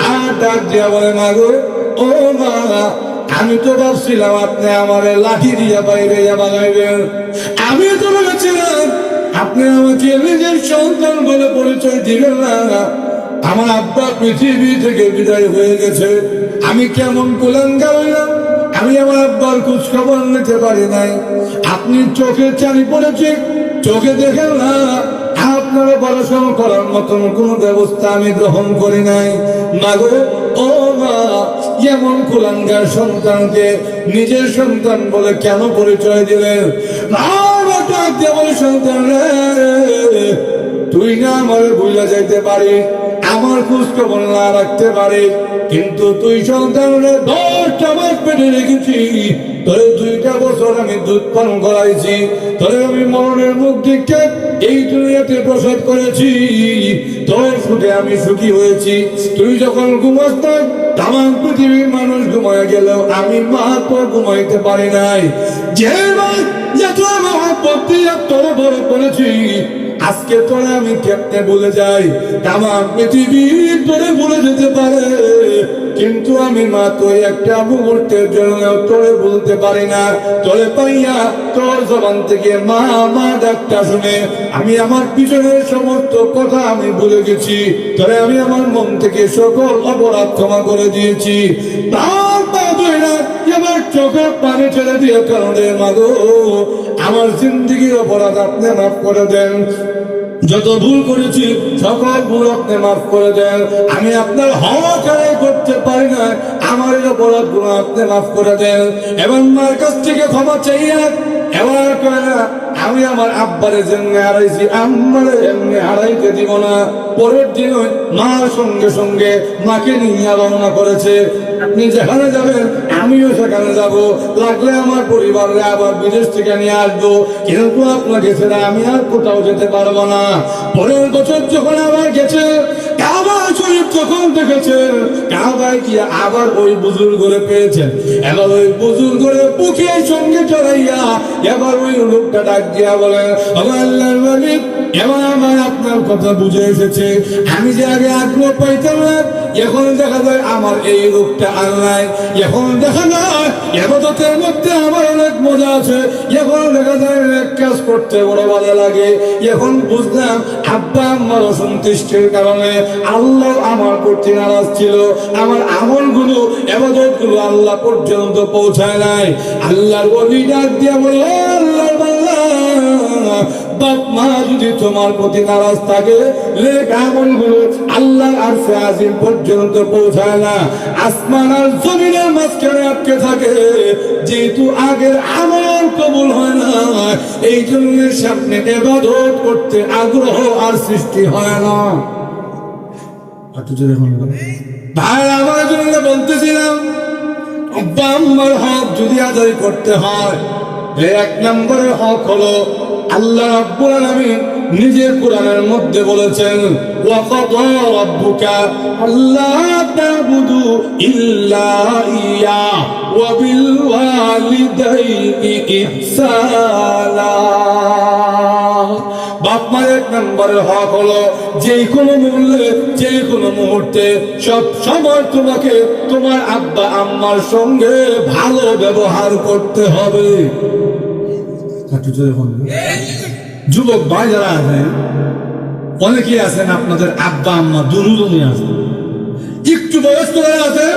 আর ডাক দিয়া বলে, মা গো, ও মা, আমি তো ভাবছিলাম আপনি আমার লাঠি দিয়ে বাইরে বানাইবেন, আমি তো ভেবেছিলাম আপনি আমাকে নিজের সন্তান বলে পরিচয় দিবেন না। আমার আব্বা পৃথিবী থেকে বিদায় হয়ে গেছে, আমি কেমন কুলাঙ্গার হইলাম, আমি আমার আব্বার খোঁজ খবর নিতে পারি নাই। আপনি চোখে চানি পড়েছে, চোখে দেখেন না, আপনারা পড়াশোনা করার মতন কোন ব্যবস্থা আমি গ্রহণ করি নাই। মা গো, ও মা, এমন কুলাঙ্গার সন্তানকে নিজের সন্তান বলে কেন পরিচয় দিলেন? সন্তান রে, তুই না আমার ভুলে যাইতে পারি, আমার খোঁজ খবর না রাখতে পারি, কিন্তু তুই সন্তান রে 10টা মাস পেটে রেখেছি, তোরে 2টা বছর আমি দুধ পান করাইছি, তোরে আমি মরণের মুখ দিকে এই দুনিয়াতে প্রসাদ করেছি, তোর সুখে আমি সুখী হয়েছি। তুই যখন ঘুমাস না, তামাম পৃথিবীর মানুষ ঘুমায় গেল, আমি মা তো ঘুমাইতে পারি নাই। যে এত মহব্বত দিয়ে তোরে বড় করেছি, আজকে তোরে আমি কেমনে ভুলে যাই? তামাম পৃথিবী তোরে ভুলে যেতে পারে, কিন্তু আমি মা তো একটা মুহূর্তের জন্য তোরে বলতে পারি না। তোরে পাইয়া তোর জবান থেকে মা মা ডাকটা শুনে আমি আমার পিছনের সমস্ত কথা আমি ভুলে গেছি। তোরে আমি আমার মন থেকে সকল অপরাধ ক্ষমা করে দিয়েছি। আমার চোখের পানি ছেড়ে দিয়ে কারণে মাগো, আমার জিন্দগির অপরাধ আপনি মাফ করে দেন। যত ভুল করেছি সকল ভুল আপনি মাফ করে দেন। আমি আপনার হক আদায় করতে পারি না, আমার এই অপরাধ গুলো আপনি মাফ করে দেন। এবং মার কাছ থেকে ক্ষমা চাইয়া এবার করে না, আমি আমার আব্বারে যেমনি হারাইছি আম্মারে এমনি হারাইতে দিব না। পরের দিন মার সঙ্গে সঙ্গে মাকে নিয়ে রওনা করেছে। আপনি যেখানে যাবেন আমিও সেখানে যাব, লাগলে আমার পরিবারে আবার বিদেশ থেকে নিয়ে আসবো, কিন্তু আপনাকে ছেড়ে আমি আর কোথাও যেতে পারবো না। পরের বছর যখন আবার গেছে, কাবা শরীফ যখন দেখেছেন, কাবায় গিয়ে আবার ওই বুজুর্গরে পেয়েছেন। এবার ওই বুজুর্গরে বুকে সঙ্গে চড়াইয়া এবার ওই লোকটা ডাক দিয়া বলেন, আমার আল্লাহর মালিক, এবার আমার আপনার কথা বুঝে এসেছে। আমি যে আগে আগ্রহ পাইতাম না, এখন দেখা যায় আমার এই রূপটা আর নাই। এখন দেখা যায় এবাদতের মধ্যে আমার অনেক মজা আছে, এখন দেখা যায় অনেক কাজ করতে বড় ভালো লাগে। এখন বুঝলাম আব্বা আম্মার অসন্তুষ্টির কারণে আল্লাহ আমার প্রতি নারাজ ছিল, আমার আমলগুলো এবাদতগুলো আল্লাহ পর্যন্ত পৌঁছায় নাই। আল্লাহর ওলি ডাক দিয়া বলে, আল্লাহর বান্দা, বাপ মা যদি তোমার প্রতি নারাজ থাকে, লেখ আমলগুলো আল্লাহ আর আজিম পর্যন্ত পৌঁছায় না, আসমান আর জমিনের মাঝখানে আটকে থাকে। যেহেতু আগের আমল কবুল হয় না, এই জন্য সামনে ইবাদত করতে আগ্রহ আর সৃষ্টি হয় না। ভাই আমার জন্য বলতেছিলাম, আব্বা আম্মার হক যদি আদায় করতে হয়, এক নম্বরের হক হলো আল্লাহ রাব্বুল আলামিন নিজের কোরআনের মধ্যে বলেছেন, ওয়া কাদা রাব্বুকা আল্লা তা'বুদু ইল্লা ইয়া ওয়া বিল ওয়ালিদাইনি ইহসানা। বাপ মায়ের এক নম্বরের হক হলো যে কোনো মূল্যে, যে কোনো মুহূর্তে, সব সময় তোমাকে তোমার আব্বা আম্মার সঙ্গে ভালো ব্যবহার করতে হবে। যুবক ভাই যারা আছেন, অনেকেই আছেন আপনাদের আব্বা আম্মা দুজনই আছেন, একটু বয়স্ক যারা আছে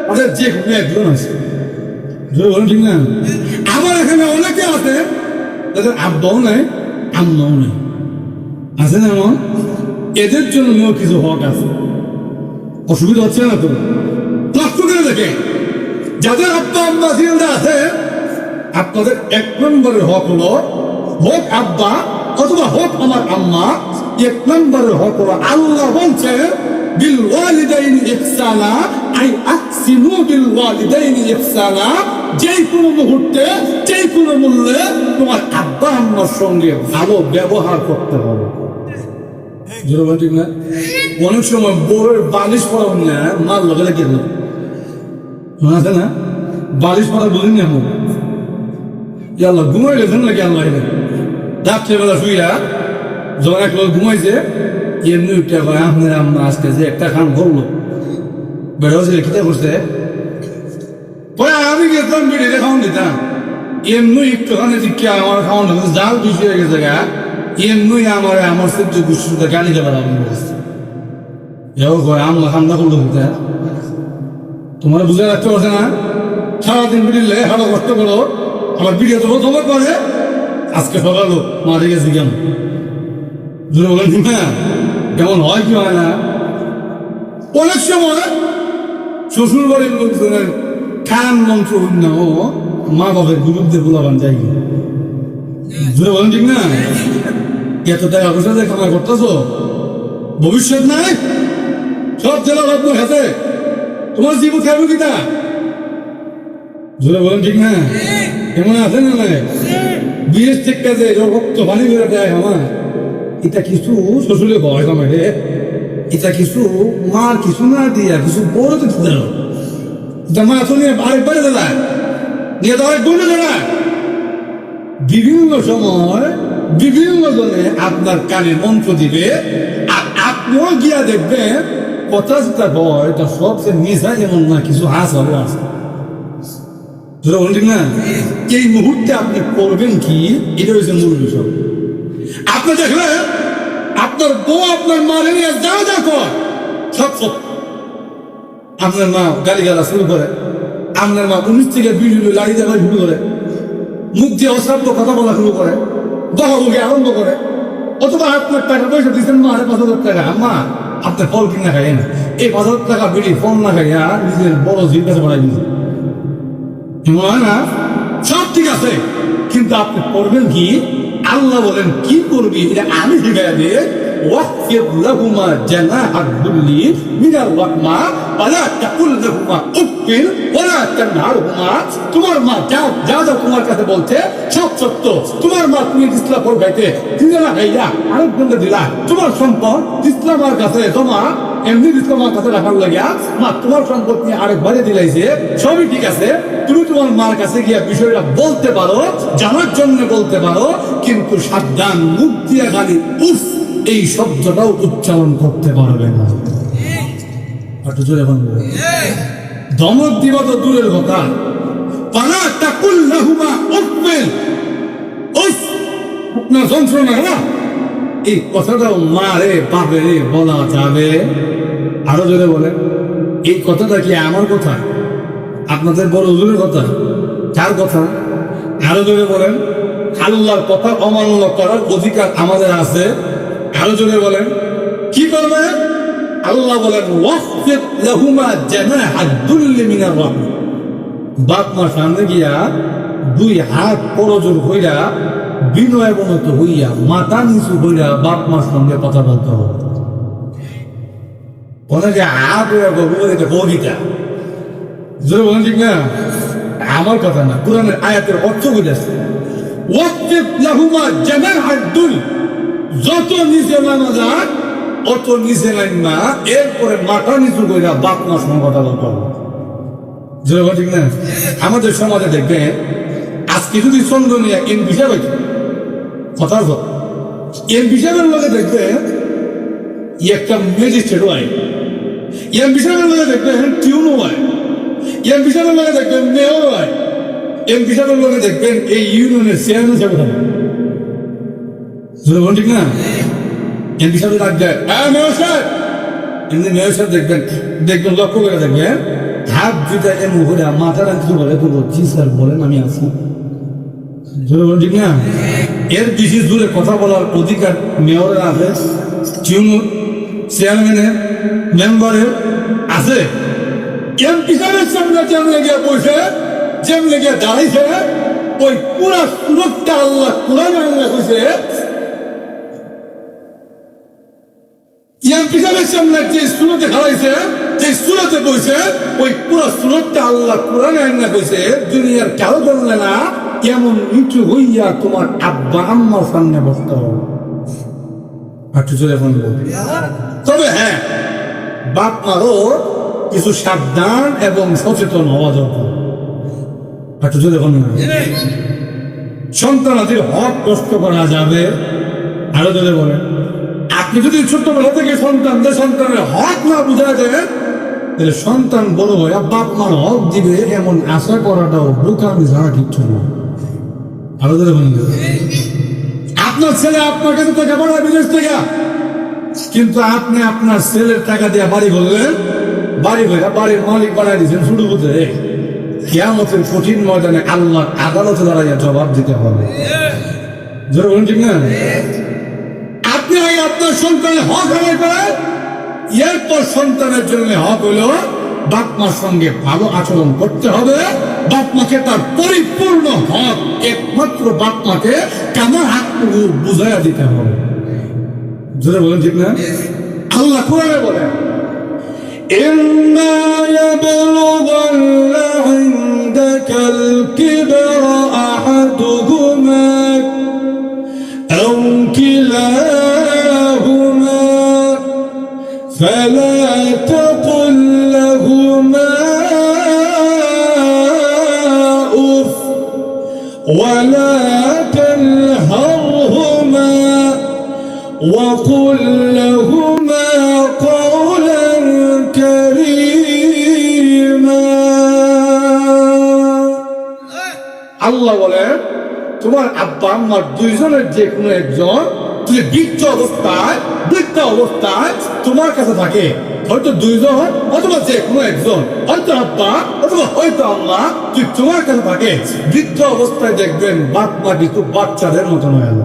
ওদের যে কোনো একজন আছে, ঠিক না? আবার এখানে অনেকে আছে তাদের আব্বাও নাই আম্মাও নেই, আছে না? এমন এদের জন্য কিছু হক আছে, অসুবিধা হচ্ছে না তো? কষ্ট করে দেখে যাদের আব্বা আম্মা জিন্দা আছে, আপনাদের এক নম্বরের হক হলো, হোক আব্বা অথবা হোক আমার আম্মা, এক নম্বরের হক হলো আল্লাহ বলছে বিল ওয়ালিদাইনি ইহসানা, আই আকসিমু বিল ওয়ালিদাইনি ইহসানা। যে কোনো মুহূর্তে, যে কোনো মূল্যে তোমার আব্বা আম্মার সঙ্গে ভালো ব্যবহার করতে হবে। ঠিক না? অনেক সময় বউয়ের বালিশ পরা না মার লগে লেগে গেল, আছে না? বালিশ পরা বুঝিনি এখন আল্লাহ ঘুমাই গেছেন নাকি? আল্লাহ রাত্রেবেলা শুইয়া যখন এক লোক ঘুমাইছে, এমনি উঠে কয়, আপনার আম্মা আজকে যে একটা খান করলো, বেরোছিল খেতে করছে, পরে আমি গেছিলাম বিড়িতে খাওয়ান দিতাম, এমনি একটুখানি দিকে আমার খাওয়ান জাল বেশি হয়ে গেছে গা, এমনি আমার সহ্য গুছিয়ে গালি দেবার আরম্ভ করছে। এও কয়, আম্মা খান্না করলো দিতে, তোমার বুঝে রাখতে পারছে না? সারাদিন বিড়িলে হাড়ো কষ্ট করো, আমার ভিডিও তো খবর পরে আজকে সকালও মারে গেছি কেন? বলেন ঠিক না? কেমন হয় কি হয় না? অনেক সময় শ্বশুর বাড়ির লোকজনের খান মন্ত্র না ও মা বাবার বিরুদ্ধে বলাবান যাই, বলেন ঠিক না? এত টাকা পয়সা দিয়ে কামাই করতেছ, ভবিষ্যৎ নাই, সব জেলা রত্ন খেতে, তোমার জীবন খাবো কিটা? জোরে বলেন ঠিক না? এমন আছে না? বিয়ের চেকটা যে রক্ত পানি করে দেয় আমার, এটা কিছু শ্বশুরে ভয় কমে রে, এটা কিছু মার কিছু না দিয়া কিছু বড় দিতে দিল, এটা মা তো নিয়ে আরেকবারে দেয়, নিয়ে তো আরেক বলে দেয়। বিভিন্ন সময় বিভিন্ন জনে আপনার কানে মন্ত্র দিবে, আর আপনিও গিয়া দেখবেন কথা যেটা ভয় এটা সবচেয়ে মিশা, যেমন না কিছু হাস হবে আছে। ঠিক না? এই মুহূর্তে আপনি করবেন কি, এটা হচ্ছে মূল বিষয়। আপনি দেখলে আপনার বউ আপনার মারে নিয়ে যা যা কর সব সব, আপনার মা গালি গালা শুরু করে, আপনার মা 19 থেকে 20 লাড়ি দেওয়া শুরু করে, মুখ দিয়ে অশ্রাব্য কথা বলা শুরু করে, বহাবহি আরম্ভ করে, অথবা আপনার টাকা পয়সা দিচ্ছেন মা 5,000 টাকা, মা আপনার ফল কিনা খাই না, এই 5,000 টাকা বিড়ি ফল না খাইয়া নিজের বড় জির কাছে বাড়াই দিয়েছে, হয় না? সব ঠিক আছে, কিন্তু আপনি করবেন কি? আল্লাহ বলেন কি করবি এটা আমি শিখাই দিয়ে, ওয়াহফিদ লাহুমা জানাহাদ দুল্লি মিনার রাহমা ওয়ালা তাকুল লাহুমা উফিন ওয়ালা তানহারহুমা। তোমার মা যা যা যা তোমার কাছে বলছে সব সত্য। তোমার মা তুমি ইসলাম পড়াইতে দিলে না ভাইয়া আরেকজনকে দিলা। তোমার সম্পদ ইসলামের কাছে জমা এমনি ইসলামের কাছে রাখার লাগিয়া মা তোমার সম্পদ নিয়ে আরেকবারে দিলাইছে, সবই ঠিক আছে। তুমি তোমার মার কাছে গিয়া বিষয়টা বলতে পারো, জানার জন্য বলতে পারো, কিন্তু সাবধান, মুখ দিয়ে খালি উফ এই শব্দটাও উচ্চারণ করতে পারবে না। একটু জোরে বলবো, ধমক দিবা তো দূরের কথা, পালা তাকুল লাহুমা উফিন, উফ না যন্ত্রণা না, এই কথাটাও মা রে বাপে রে বলা যাবে? আরো জোরে বলে, এই কথাটা কি আমার কথা? আপনাদের বড় হুজুরের কথা? কার কথা? আরো জোরে বলেন। আল্লাহর কথা অমান্য করার অধিকার আমাদের আছে। আরো জোরে বলেন, কি করবে? আল্লাহ বলেন ওয়াহফিদ লাহুমা জানাহাদ দুল্লি মিনার রাহমা। বাপ মার সামনে গিয়া দুই হাত পরজোর হইয়া বিনয়বনত হইয়া মাথা নিচু হইয়া বাপ মার সঙ্গে কথা বলতে হবে। অনেকে হাত হইয়া এটা কবিতা, জোরে বলেন ঠিক না? আমার কথা না, কোরআনের আয়াতের অর্থ বুঝেছে। ওয়াহফিদ লাহুমা জানাহাদ দুল, যত নিচে নামা যায় অত নিচে নামা, এরপরে মাথা নিচু কইরা বাপ মার সঙ্গে কথা বলতে হবে। জোরে বলেন ঠিক না? আমাদের সমাজে দেখবেন আজকে যদি চন্দ্র নিয়ে এম বিষয় হইত কথা এম বিষয়ের মধ্যে দেখবেন একটা ম্যাজিস্ট্রেট হয়, এম বিষয়ের মধ্যে দেখবেন টিউনও হয়, এম বিষয়ের মধ্যে দেখবেন মেয়র হয়, এম বিষয়ের মধ্যে দেখবেন এই ইউনিয়নের চেয়ারম্যান হিসাবে থাকে। ঠিক না? এম বিষয়ে থাকবে মেয়র সাহেব, এমনি মেয়র সাহেব দেখবেন দেখবেন লক্ষ্য করে দেখবেন হাত দুইটা এমন করে মাথা রাখতে বলে তো জি স্যার বলেন আমি আছি। ঠিক না? এর বেশি জোরে কথা বলার অধিকার মেয়রের আছে, টিউনোর, চেয়ারম্যানের, মেম্বারের আছে। এমপি সাহেবের সামনে যেমন গিয়ে বসে যেমন গিয়ে দাঁড়াইছে ওই পুরা সুরতটা আল্লাহ কোরআনে আল্লাহ কইছে, এমপি সাহেবের সামনে যে সুরতে খাড়াইছে, যে সুরতে বসে ওই পুরা সুরতটা আল্লাহ কোরআনে আল্লাহ কইছে দুনিয়ার কারো জানলে না কেমন নিচু হইয়া তোমার আব্বা আম্মার সামনে বসতে হবে। তবে হ্যাঁ, বাপ মারও কিছু সাবধান এবং সচেতন হওয়া দরকার। সন্তানাদের হক কষ্ট করা যাবে। আরো যদি বলেন, আপনি যদি ছোটবেলা থেকে সন্তানের হক না বুঝা দেন তাহলে সন্তান বড় হয়ে বাপ মার হক দিবে এমন আশা করাটাও বোকামি ছাড়া কিচ্ছু না। আরো ধরে বলেন, আপনার ছেলে আপনার কাছে টাকা পাঠায় বিদেশ থেকে, কিন্তু আপনি আপনার ছেলের টাকা দিয়ে বাড়ি করলেন, বাড়ি করে বাড়ির মালিক বানাই দিয়েছেন শুরু করতে। কিয়ামতের কঠিন ময়দানে আল্লাহ আদালতে দাঁড়াইয়া জবাব দিতে হবে। জোরে বলুন ঠিক না? আপনি আপনার সন্তানের হক আদায় করেন, এরপর সন্তানের জন্য হক হইল বাপ মার সঙ্গে ভালো আচরণ করতে হবে। বাপ মাকে তার পরিপূর্ণ হক একমাত্র বাপ মাকে কামার হাতটুকু বুঝাইয়া দিতে হবে। জোরে বলেন ঠিক না? আল্লাহ কোরআনে বলেন, إِمَّا يَبْلُغَنَّ عِندَكَ الْكِبَرَ أَحَدُهُمَا أَوْ كِلَاهُمَا فَلَا تَقُل لَّهُمَا أُفٍّ وَلَا تَنْهَرْهُمَا وَقُل لَّهُمَا قَوْلًا كَرِيمًا। আল্লাহ বলেন, তোমার আব্বা আম্মার দুইজনের যে কোনো একজন যদি বৃদ্ধ অবস্থায় তোমার কাছে থাকে, হয়তো দুইজন অথবা যে কোনো একজন, হয়তো আব্বা অথবা হয়তো আম্মা, যদি তোমার কাছে থাকে বৃদ্ধ অবস্থায় দেখবেন বাপ মা কিন্তু বাচ্চাদের মতন হয়ে গেল।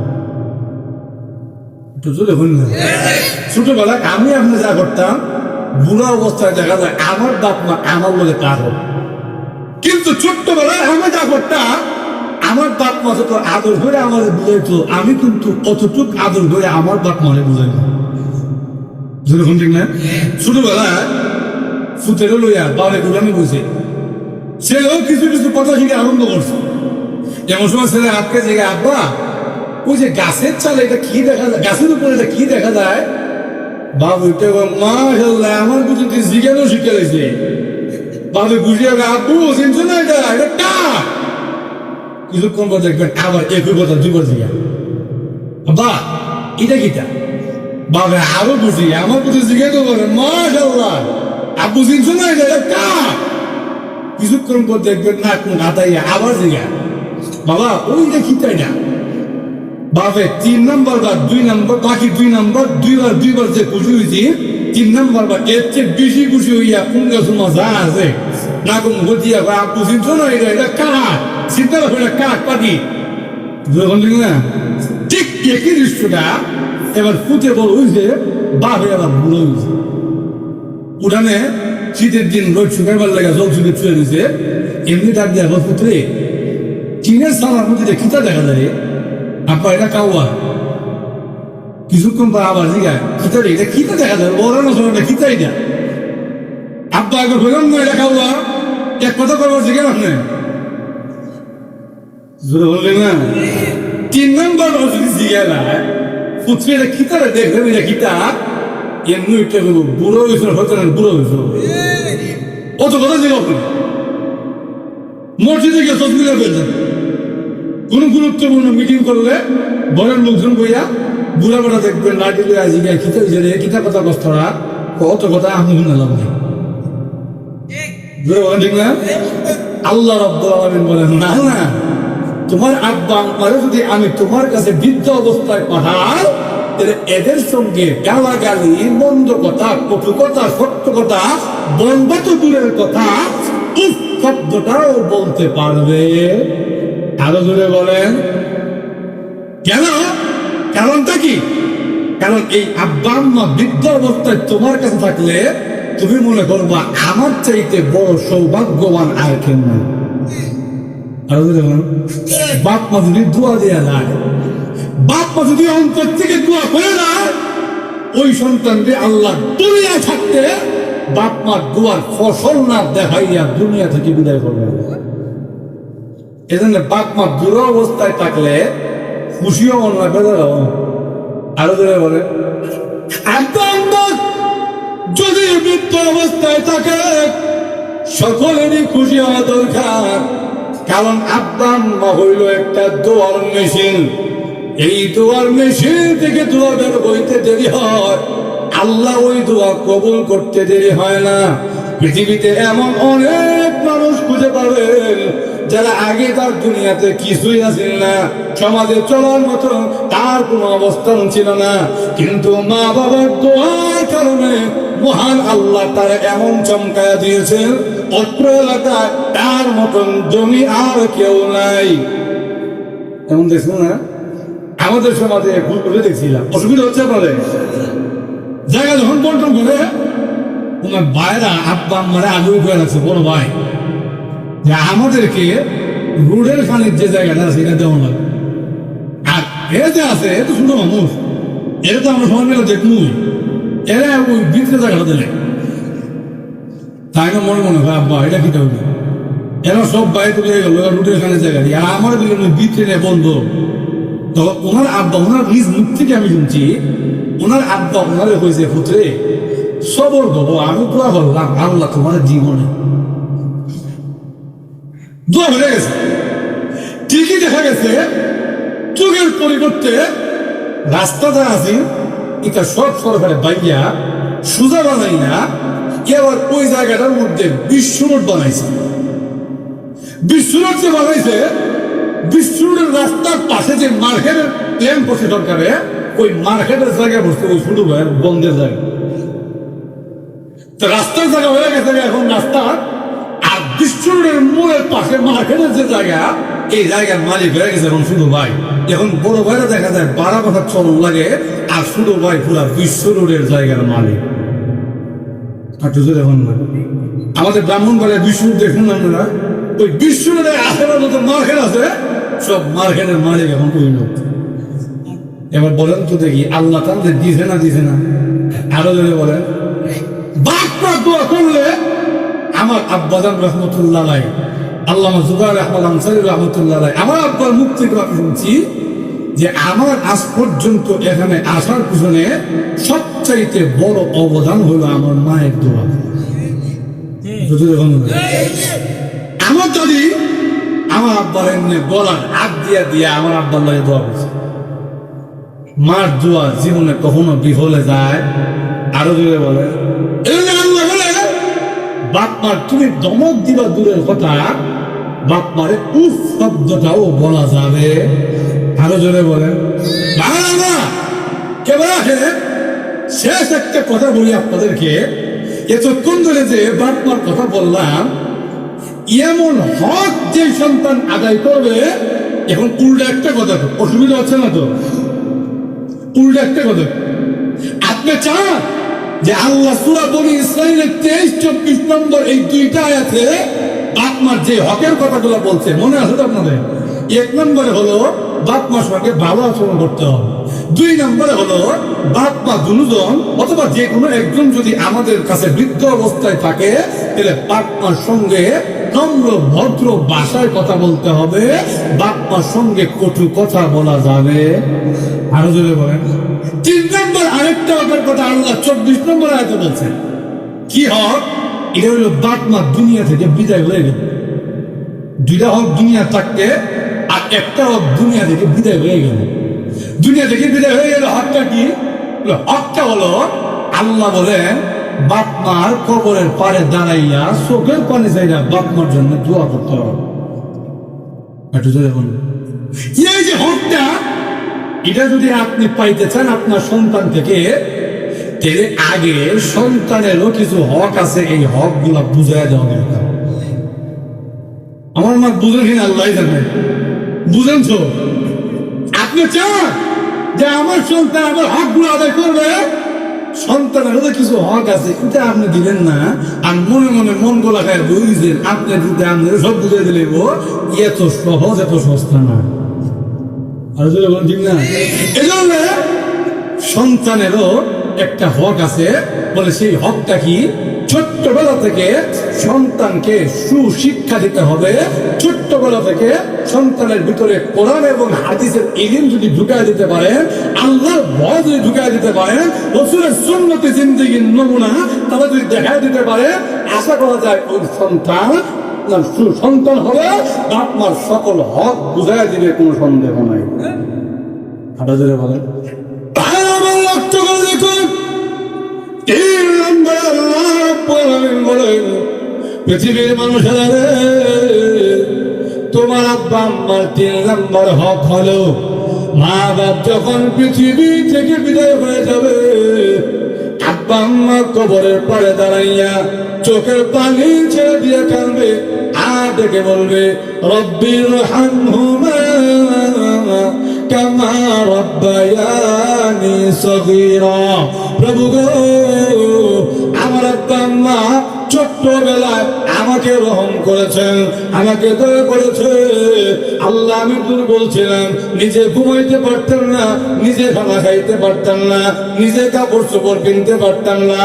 ছোটবেলায় আমি আপনি যা করতাম, বুড়া অবস্থায় দেখা যায় আমার বাপ মা আমার লোকে কাজ হতো, কিন্তু ছোট্টবেলায় আমি যা করতাম আমার বাপ মা যত আদর করে আমাদের বুঝাইতো, আমি কিন্তু অতটুক আদর করে আমার বাপ মারে বুঝাই না। যেরকম ঠিক না ছোটবেলায় ফুটেরও লইয়া বাবা গুলামি বুঝে ছেলেও কিছু কিছু কথা শিখে আনন্দ করছে। যেমন সময় ছেলে আটকে জেগে আব্বা ওই যে গাছের চালে এটা কি দেখা যায়, গাছের উপরে এটা কি দেখা যায়? বাবু মাশাআল্লাহ আমার কিছু জিজ্ঞানো শিখে গেছে। বাবু বুঝিয়ে আব্বু চিনছো না এটা এটা কাক। কিছুক্ষণ পর দেখবেন আবার একই কথা দুবার জিজ্ঞা বা এটা কিটা বাবা আরো বুঝি আমার কিছু জিজ্ঞাসা করে মাশাআল্লাহ আব্বু চিনছো না এটা এটা কাক। কিছুক্ষণ পর দেখবেন না কোন হাতাইয়া আবার জিজ্ঞা বাবা ওইটা কিটাই না বাবা 3 নম্বর বা 2 নম্বর বাকি 2 নম্বর দুইবার যে খুশি হয়েছি 3 নম্বর বা এর চেয়ে বেশি খুশি হইয়া কোন গাছ মজা আছে না কোন গতিয়া বা আপু চিনছো না এটা এটা কাক চিন্তা করে কাক পাখি যখন না ঠিক একই দৃশ্যটা এবার ফুটে বড় হয়েছে বাপে আবার বুড়ো হয়েছে। উঠানে শীতের দিন রোদ শুকাইবার লাগে জল শুকে ছুঁয়ে দিয়েছে এমনি ডাক দিয়ে আবার ফুটে চীনের সালার মধ্যে খিতা দেখা যায় আপনার এটা কাউয়া। কিছুক্ষণ পর আবার জিগায় খিতা এটা খিতা দেখা যায় বড়ানো সময় খিতাই না আব্বা একবার বললাম না এটা কাউয়া এক কথা করবার জিজ্ঞেস আপনি বললেন না 3 নম্বর যদি জিজ্ঞাসা না পুত্রে এটা খিতা দেখবেন এটা খিতা এমনি একটা বুড়ো হয়েছিল হয়তো না বুড়ো হয়েছিল অত কথা জিজ্ঞাসা আপনি মসজিদে গিয়ে তসবিরা পেয়েছেন কোন গুরুত্বপূর্ণ মিটিং করলে বড়ের লোকজন বইয়া বুড়া বেড়া দেখবেন লাঠি লইয়া জিজ্ঞাসা খিতা হয়েছে রে কিতা কথা কষ্টরা অত কথা আমি শুনলাম না ঠিক না। আল্লাহ রাব্বুল আলামিন বলেন না না তোমার আব্বা আম্মারে যদি আমি তোমার কাছে বৃদ্ধ অবস্থায় পাঠাই তাহলে এদের সঙ্গে গালাগালি মন্দ কথা কটু কথা সত্য কথা বলবো তো দূরের কথা এই শব্দটাও বলতে পারবে। আরো জোরে বলেন কেন? কারণটা কি? কারণ এই আব্বা আম্মা বৃদ্ধ অবস্থায় তোমার কাছে থাকলে তুমি মনে করবা আমার চাইতে বড় সৌভাগ্যবান আর কেন নাই। আরো জোরে বলেন বাপ মা যদি দোয়া দেয়া যায় বাপ মা যদি অন্তর থেকে দোয়া করে দেয় ওই সন্তানকে আল্লাহ দুনিয়ায় থাকতে বাপ মার দোয়ার ফসল না দেখাইয়া দুনিয়া থেকে বিদায় করবে। এজন্য বাপ মা দুরবস্থায় থাকলে খুশিও মন না বেজার। আরো ধরে বলে যদি বৃদ্ধ অবস্থায় থাকে সকলেরই খুশি হওয়া দরকার। কারণ আব্বা আম্মা হইল একটা দোয়ার মেশিন। এই দোয়ার মেশিন থেকে দোয়া বের হইতে দেরি হয়, আল্লাহ ওই দোয়া কবুল করতে দেরি হয় না। পৃথিবীতে এমন অনেক মানুষ খুঁজে পাবেন যারা আগে তার দুনিয়াতে কিছুই আসেন না, সমাজে চলার মতো তার কোনো অবস্থান ছিল না, কিন্তু মা বাবার দোয়ার কারণে মহান আল্লাহ তারা এমন চমকায়া দিয়েছেন অত্র এলাকায় তার মতন জমি আর কেউ নাই। এমন দেখছেন না আমাদের সমাজে ভুল করে দেখছিলাম। অসুবিধা হচ্ছে আপনাদের জায়গা যখন বন্টন করে তোমার ভাইরা আব্বা আম্মারা আগ্রহী করে রাখছে বড় ভাই যে আমাদেরকে রোডের খানিক যে জায়গাটা আছে এটা দেওয়া লাগে। আর এরা যে আছে এত সুন্দর মানুষ এটা তো আমরা সবাই মিলে দেখবই, এরা ওই ভিতরে জায়গাটা দিলে তাই না মনে মনে হয় আব্বা এটা কি হবে। এরা সব বাইরে তুলে গেল রোডের খানিক জায়গা দিয়ে, আর আমার ভিতরে বন্ধ। তো ওনার আব্বা ওনার নিজ মুখ থেকে আমি শুনছি ওনার আব্বা ওনারে হয়েছে পুত্রে সবর করবো আমি দোয়া করলাম আল্লাহ তোমার জীবনে দোয়া হয়ে গেছে। ঠিকই দেখা গেছে চোখের পরিবর্তে রাস্তাটা আছে এটা সব সরকারে বাইয়া সোজা বানাই না, এবার ওই জায়গাটার মধ্যে বিশ্ব রোড বানাইছে। বিশ্ব রোড যে বানাইছে বিশ্ব রোডের রাস্তার পাশে যে মার্কেটের প্ল্যান করছে সরকারে ওই মার্কেটের জায়গায় বসছে ওই ছোট ভাইয়ের বন্ধের জায়গা। তো রাস্তার জায়গা হয়ে গেছে এখন রাস্তা, আর বিশ্ব রোডের মোড়ের পাশে মার্কেটের যে জায়গা এই জায়গার মালিক হয়ে গেছে এখন শুধু ভাই। এখন বড় ভাইরা দেখা যায় 12 বছর চলন লাগে আর শুধু ভাই পুরা বিশ্ব রোডের জায়গার মালিক। এখন আমাদের ব্রাহ্মণবাড়িয়া বিশ্ব রোড দেখুন আপনারা ওই বিশ্ব রোডের আশেপাশে যত মার্কেট আছে সব মার্কেটের মালিক এখন ওই লোক। এবার বলেন তো দেখি আল্লাহ তাদের দিছে না দিছে না? আরো যদি বলেন বাপমা দোয়া করলে আমার আব্বাজান রহমতুল্লাহ আলাই আল্লামা জুবাইর আহমদ আনসারী রহমতুল্লাহ আলাই আমার আব্বার মুখ থেকে আমি শুনছি যে আমার আজ পর্যন্ত এখানে আসার পিছনে সবচাইতে বড় অবদান হলো আমার মায়ের দোয়া। আমার যদি আমার আব্বার এমনি গলার হাত দিয়া দিয়া আমার আব্বার লাগে দোয়া করছে। মার দোয়া জীবনে কখনো বিফলে যায়। আরো জোরে বলে বাপ মার তুমি দমক দিবা দূরের কথা, বাপ মারে উফ শব্দটাও বলা যাবে। আরো জোরে বলেন শেষ একটা কথা বলি আপনাদেরকে, এতক্ষণ ধরে যে বাপ মার কথা বললাম, এমন হক যে সন্তান আদায় করবে, এখন উল্টা একটা কথা, অসুবিধা হচ্ছে না তো? উল্টা একটা কথা, আপনি চান যে আল্লাহ সূরা বনী ইসরাঈলের 23-24 নম্বর এই দুইটা আয়াতে বাপ মার যে হকের কথাগুলো বলছে মনে আছে তো আপনাদের? 1 নম্বরে হলো বাপ মার সঙ্গে ভালো আচরণ করতে হবে, 2 নম্বরে হলো বাপ মা দুজন অথবা যে কোনো একজন যদি আমাদের কাছে বৃদ্ধ অবস্থায় থাকে তাহলে বাপ মার সঙ্গে নম্র ভদ্র ভাষায় কথা বলতে হবে, বাপ মার সঙ্গে কটু কথা বলা যাবে। আরো জোরে বলেন 3 নম্বর আরেকটা হকের কথা আল্লাহ 24 নম্বর আয়াতে বলছেন। কি হক? এটা হলো বাপ মা দুনিয়া থেকে বিদায় হয়ে গেল। 2টা হক দুনিয়া থাকতে, আর একটা হক দুনিয়া থেকে বিদায় হয়ে গেল। দুনিয়া থেকে বিদায় হয়ে গেল হকটা কি? হকটা হলো আল্লাহ বলেন বাপ মার কবরের পারে দাঁড়াইয়া চোখের পানি চাইরা বাপ মার জন্য দোয়া করতে হবে। একটু জোরে বলুন। এই যে হকটা, এটা যদি আপনি পাইতে চান আপনার সন্তান থেকে, তাহলে আগে সন্তানেরও কিছু হক আছে, এই হক গুলা বুঝাই দেওয়া দরকার। আমার মা বুঝেন কিনা আল্লাহ জানে, বুঝেন তো? আপনি চান যে আমার সন্তান আমার হক গুলো আদায় করবে, সন্তানেরও তো কিছু হক আছে, এটা আপনি দিলেন না, আর মনে মনে মন গোলা খায় বুঝছেন আপনি দিতে আপনার সব বুঝে দিলে এত সহজ এত সস্তা না। আর ঠিক না? এই জন্য সন্তানেরও একটা হক আছে, বলে সেই হকটা কি? ছোট্টবেলা থেকে সন্তানকে সুশিক্ষা দিতে হবে। ছোট্টবেলা থেকে সন্তানের ভিতরে কোরআন এবং হাদিসের ইলম যদি ঢুকায় দিতে পারেন, আল্লাহর ভয় যদি ঢুকায় দিতে পারেন, রাসূলের সুন্নতে জিন্দেগির নমুনা তারা যদি দেখায় দিতে পারে, আশা করা যায় ওই সন্তান হবে বাপ মার সকল হক বুঝাই দিবে, কোনো সন্দেহ নাই। হাঁটা জোরে বলেন লক্ষ্য করে দেখুন, 3 নম্বর আল্লাহ বলেন পৃথিবীর মানুষেরা রে, তোমার আব্বা আম্মার 3 নম্বর হক হলো মা বাপ যখন পৃথিবী থেকে বিদায় হয়ে যাবে, আব্বা আম্মা কবরের পাড়ে দাঁড়াইয়া চোখের পানি ছেড়ে দিয়ে কাঁদবে, আর ডেকে বলবে রব্বির হামহুমা কামা রব্বায়ানি সগীরা। প্রভু গো, আমার আব্বা আম্মা ছোট্টবেলায় আমাকে রহম করেছেন, আমাকে দয়া করেছে। আল্লাহ আমি দুর্বল ছিলাম, নিজে ঘুমাইতে পারতাম না, নিজে খানা খাইতে পারতাম না, নিজে কাপড় চোপড় কিনতে পারতাম না।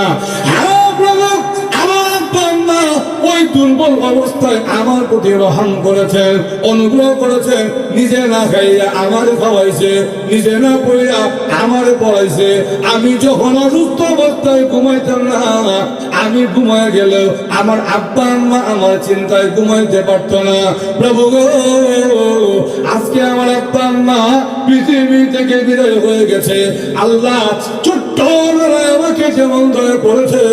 ওই দুর্বল অবস্থায় আমার প্রতি রহম করেছেন, অনুগ্রহ করেছেন, নিজে না খাইয়া আমার খাওয়াইছে, নিজে না পড়িয়া আমার পড়াইছে। আমি যখন অসুস্থ অবস্থায় ঘুমাইতাম না, আমি ঘুমায় গেলেও আমার আব্বা আম্মা আমার চিন্তায় ঘুমাইতে পারতো না। প্রভু গো, আজকে আমার আব্বা আম্মা পৃথিবী থেকে বিদায় হয়ে গেছে, আল্লাহ ছোট্টবেলায় আমাকে যেমন দয়া করেছে,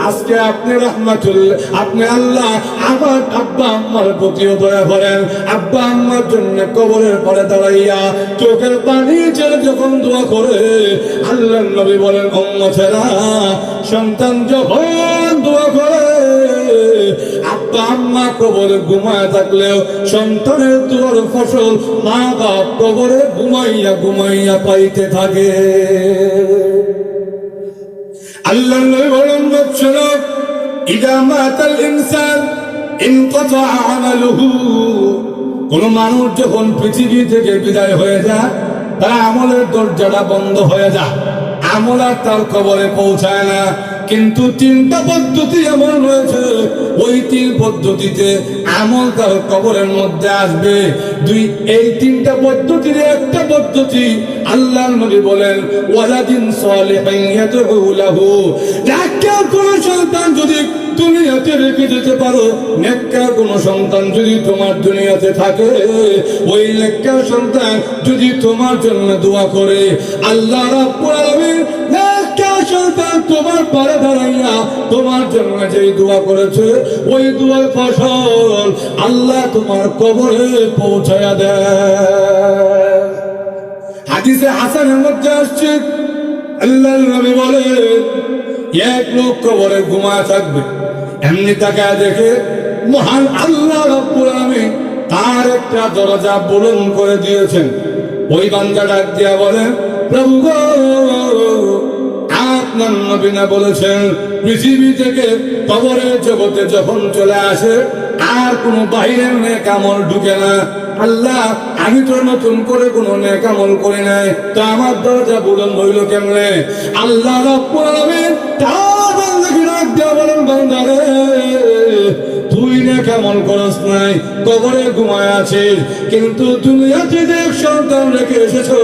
আজকে আপনি রহমাতুল্লাহ, আপনি আল্লাহ আমার আব্বা আম্মার প্রতিও দয়া করেন। আব্বা আম্মার জন্য কবরের পরে দাঁড়াইয়া চোখের পানি ছেড়ে যখন দোয়া করে, আল্লাহ নবী বলেন উম্মতেরা, সন্তান যখন দোয়া করে, আব্বা আম্মা কবরে ঘুমায় থাকলেও সন্তানের দোয়ার ফসল মা বাপ কবরে ঘুমাইয়া ঘুমাইয়া পাইতে থাকে। আল্লাহ নবী বলেন বাচ্চারা, ইদা মাতাল ইনসান ইনকাতা আমালুহু, কোন মানুষ যখন পৃথিবী থেকে বিদায় হয়ে যায়, তার আমলের দরজাটা বন্ধ হয়ে যায়। আমল আর তার কবরে পৌঁছায় না। কিন্তু তিনটা পদ্ধতি এমন রয়েছে, ওই তিন পদ্ধতিতে আমল তার কবরের মধ্যে আসবে। এই তিনটা পদ্ধতির একটা পদ্ধতি আল্লাহর নবী বলেন ওয়ালাদিন সালিহিন ইয়াদউ লাহু, নেককার কোন সন্তান যদি দুনিয়াতে রেখে যেতে পারো, নেককার কোন সন্তান যদি তোমার দুনিয়াতে থাকে, ওই নেককার সন্তান যদি তোমার জন্য দোয়া করে, আল্লাহ রাব্বুল আলামিন নেককার সন্তান তোমার পারে দাঁড়াইয়া তোমার জন্য যেই দোয়া করেছে, ওই দোয়ার ফসল আল্লাহ তোমার কবরে পৌঁছায়া দেয়। হাদিসে হাসানের মধ্যে আসছে, আল্লাহর নবী বলেন এক লোক কবরে ঘুমায় থাকবে, এমনি তাকায় দেখে মহান আল্লাহ রাব্বুল আলামিন তার একটা দরজা বুলন্দ করে দিয়েছেন। ওই বান্দা ডাক দিয়া বলে, প্রভু গো, আপনার নবী না বলেছেন পৃথিবী থেকে কবরের জগতে যখন চলে আসে আর কোনো বাহিরের নেক আমল ঢুকে না। আল্লাহ, আমি তো নতুন করে কোনো নেক আমল করি নাই, তো আমার দরজা বুলন্দ হইল কেমনে? আল্লাহ রাব্বুল আলামিন তার বান্দাকে ডাক দিয়া বলেন, বান্দা রে, তুই নেক আমল করস নাই, কবরে ঘুমায় আছিস, কিন্তু দুনিয়াতে যে সন্তান রেখে এসেছো,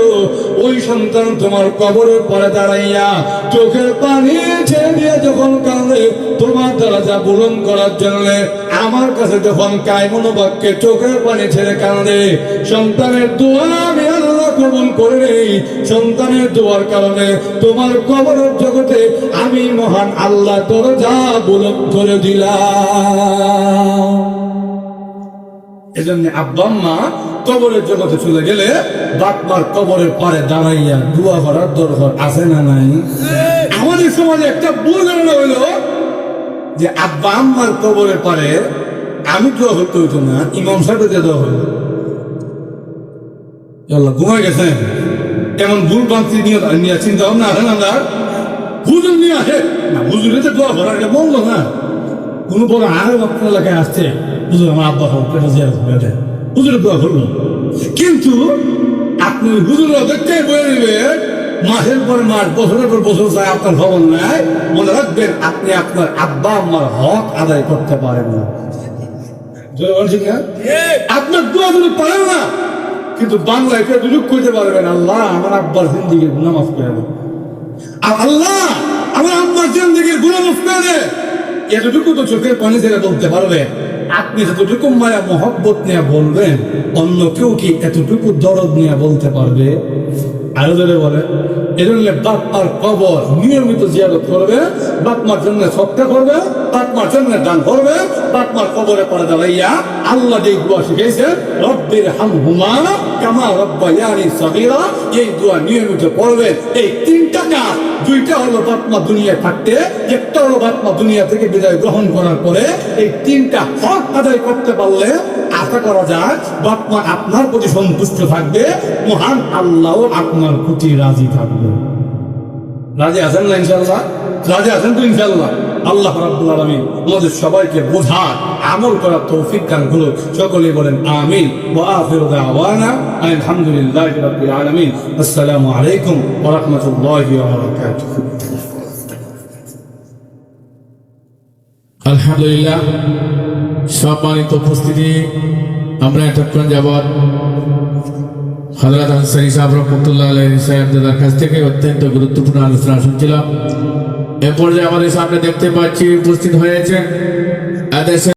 ওই সন্তান তোমার কবরের পরে দাঁড়াইয়া চোখের পানি ছেড়ে দিয়ে যখন কাঁদে তোমার দরজা বুলন্দ করার জন্য, আমার কাছে যখন কায়মন বাক্যে চোখের পানি ছেড়ে কাঁদে, সন্তানের দোয়া আমি আল্লাহ কবুল করে নেই। সন্তানের দোয়ার কারণে তোমার কবরের জগতে আমি মহান আল্লাহ দরজা বুলন্দ করে দিলাম। এজন্য আব্বা আম্মা কবরের জগতে চলে গেলে বাপ মার কবরের পারে দাঁড়াইয়া দোয়া করার দরকার আছে না নাই? আমাদের সমাজে একটা ভুল ধারণা হইল যে আব্বা আম্মার কবরের পারে আমি দোয়া করতে হইতো না, ইমাম সাহেবের দেওয়া হইল। ঘুমাই গেছেন এমন ভুল বান্তি নিয়ে চিন্তা ভাবনা আছে না? হুজুর নিয়ে আসে না, হুজুরে তো দোয়া করার এটা বললো না। কোন বড় আরে আপনার এলাকায় আসছে, হুজুর আমার আব্বা হুজুরে দোয়া করলো, কিন্তু আপনি হুজুর অপেক্ষায় বয়ে নেবে মাসের পর মাস, বছরের পর বছর যায়, আপনার খবর নাই। মনে রাখবেন, আপনি আপনার আব্বা আম্মার হক আদায় করতে পারেন না। আপনার দোয়া যদি পারেন না, কিন্তু বাংলায় দুলুক করতে পারবেন, আল্লাহ আমার আব্বার জিন্দিগির গুনাহ মাফ করে দেন, আল্লাহ আমার আব্বার জিন্দিগির গুনাহ মাফ করে দে। এতটুকু তো চোখের পানি ছেড়ে বলতে পারবে। আপনি যতটুকু মায়া মহব্বত নিয়ে বলবেন, অন্য কেউ কি এতটুকু দরদ নিয়ে বলতে পারবে? আরো ধরে বলে, এজন্য বাপ মার কবর নিয়মিত জিয়ারত করবে, বাপ মার জন্য সৎকা করবে, বাপ মার জন্য দান করবে, বাপ মার কবরে পড়ে দাঁড়াইয়া আল্লাহ যে দোয়া শিখেছে, রব্বির হামহুমা কামা রব্বায়ানি সগীরা, এই দোয়া নিয়মিত পড়বে। এই তিনটা কাজ, দুইটা হলো বাপ মা দুনিয়া থাকতে, একটা হলো বাপ মা দুনিয়া থেকে বিদায় গ্রহণ করার পরে। এই তিনটা হক আদায় করতে পারলে আশা করা যায় বাপ মা আপনার প্রতি সন্তুষ্ট থাকবে, মহান আল্লাহ আপনার প্রতি রাজি থাকবে। রাজি আছেন না ইনশাআল্লাহ? রাজি আছেন তো ইনশাআল্লাহ? আল্লাহ রাব্বুল আলামিন আমাদের সবাইকে বোঝার, আমল করার তৌফিক দান করুন। সকলেই বলেন আমিন। ওয়া আখিরু দাওয়ানা আলহামদুলিল্লাহি রাব্বিল আলামিন। আসসালামু আলাইকুম ওয়া রাহমাতুল্লাহি ওয়া বারাকাতুহু। আলহামদুলিল্লাহ, সম্মানিত উপস্থিতি, আমরা এতক্ষণ যাবৎ হযরত আনসারী সাহেব রহমাতুল্লাহ আলাইহি সাহেবদের কাছ থেকে অত্যন্ত গুরুত্বপূর্ণ আলোচনা শুনছিলাম। এ পর্যায়ে আমাদের সামনে দেখতে পাচ্ছি উপস্থিত হয়েছে এদেশের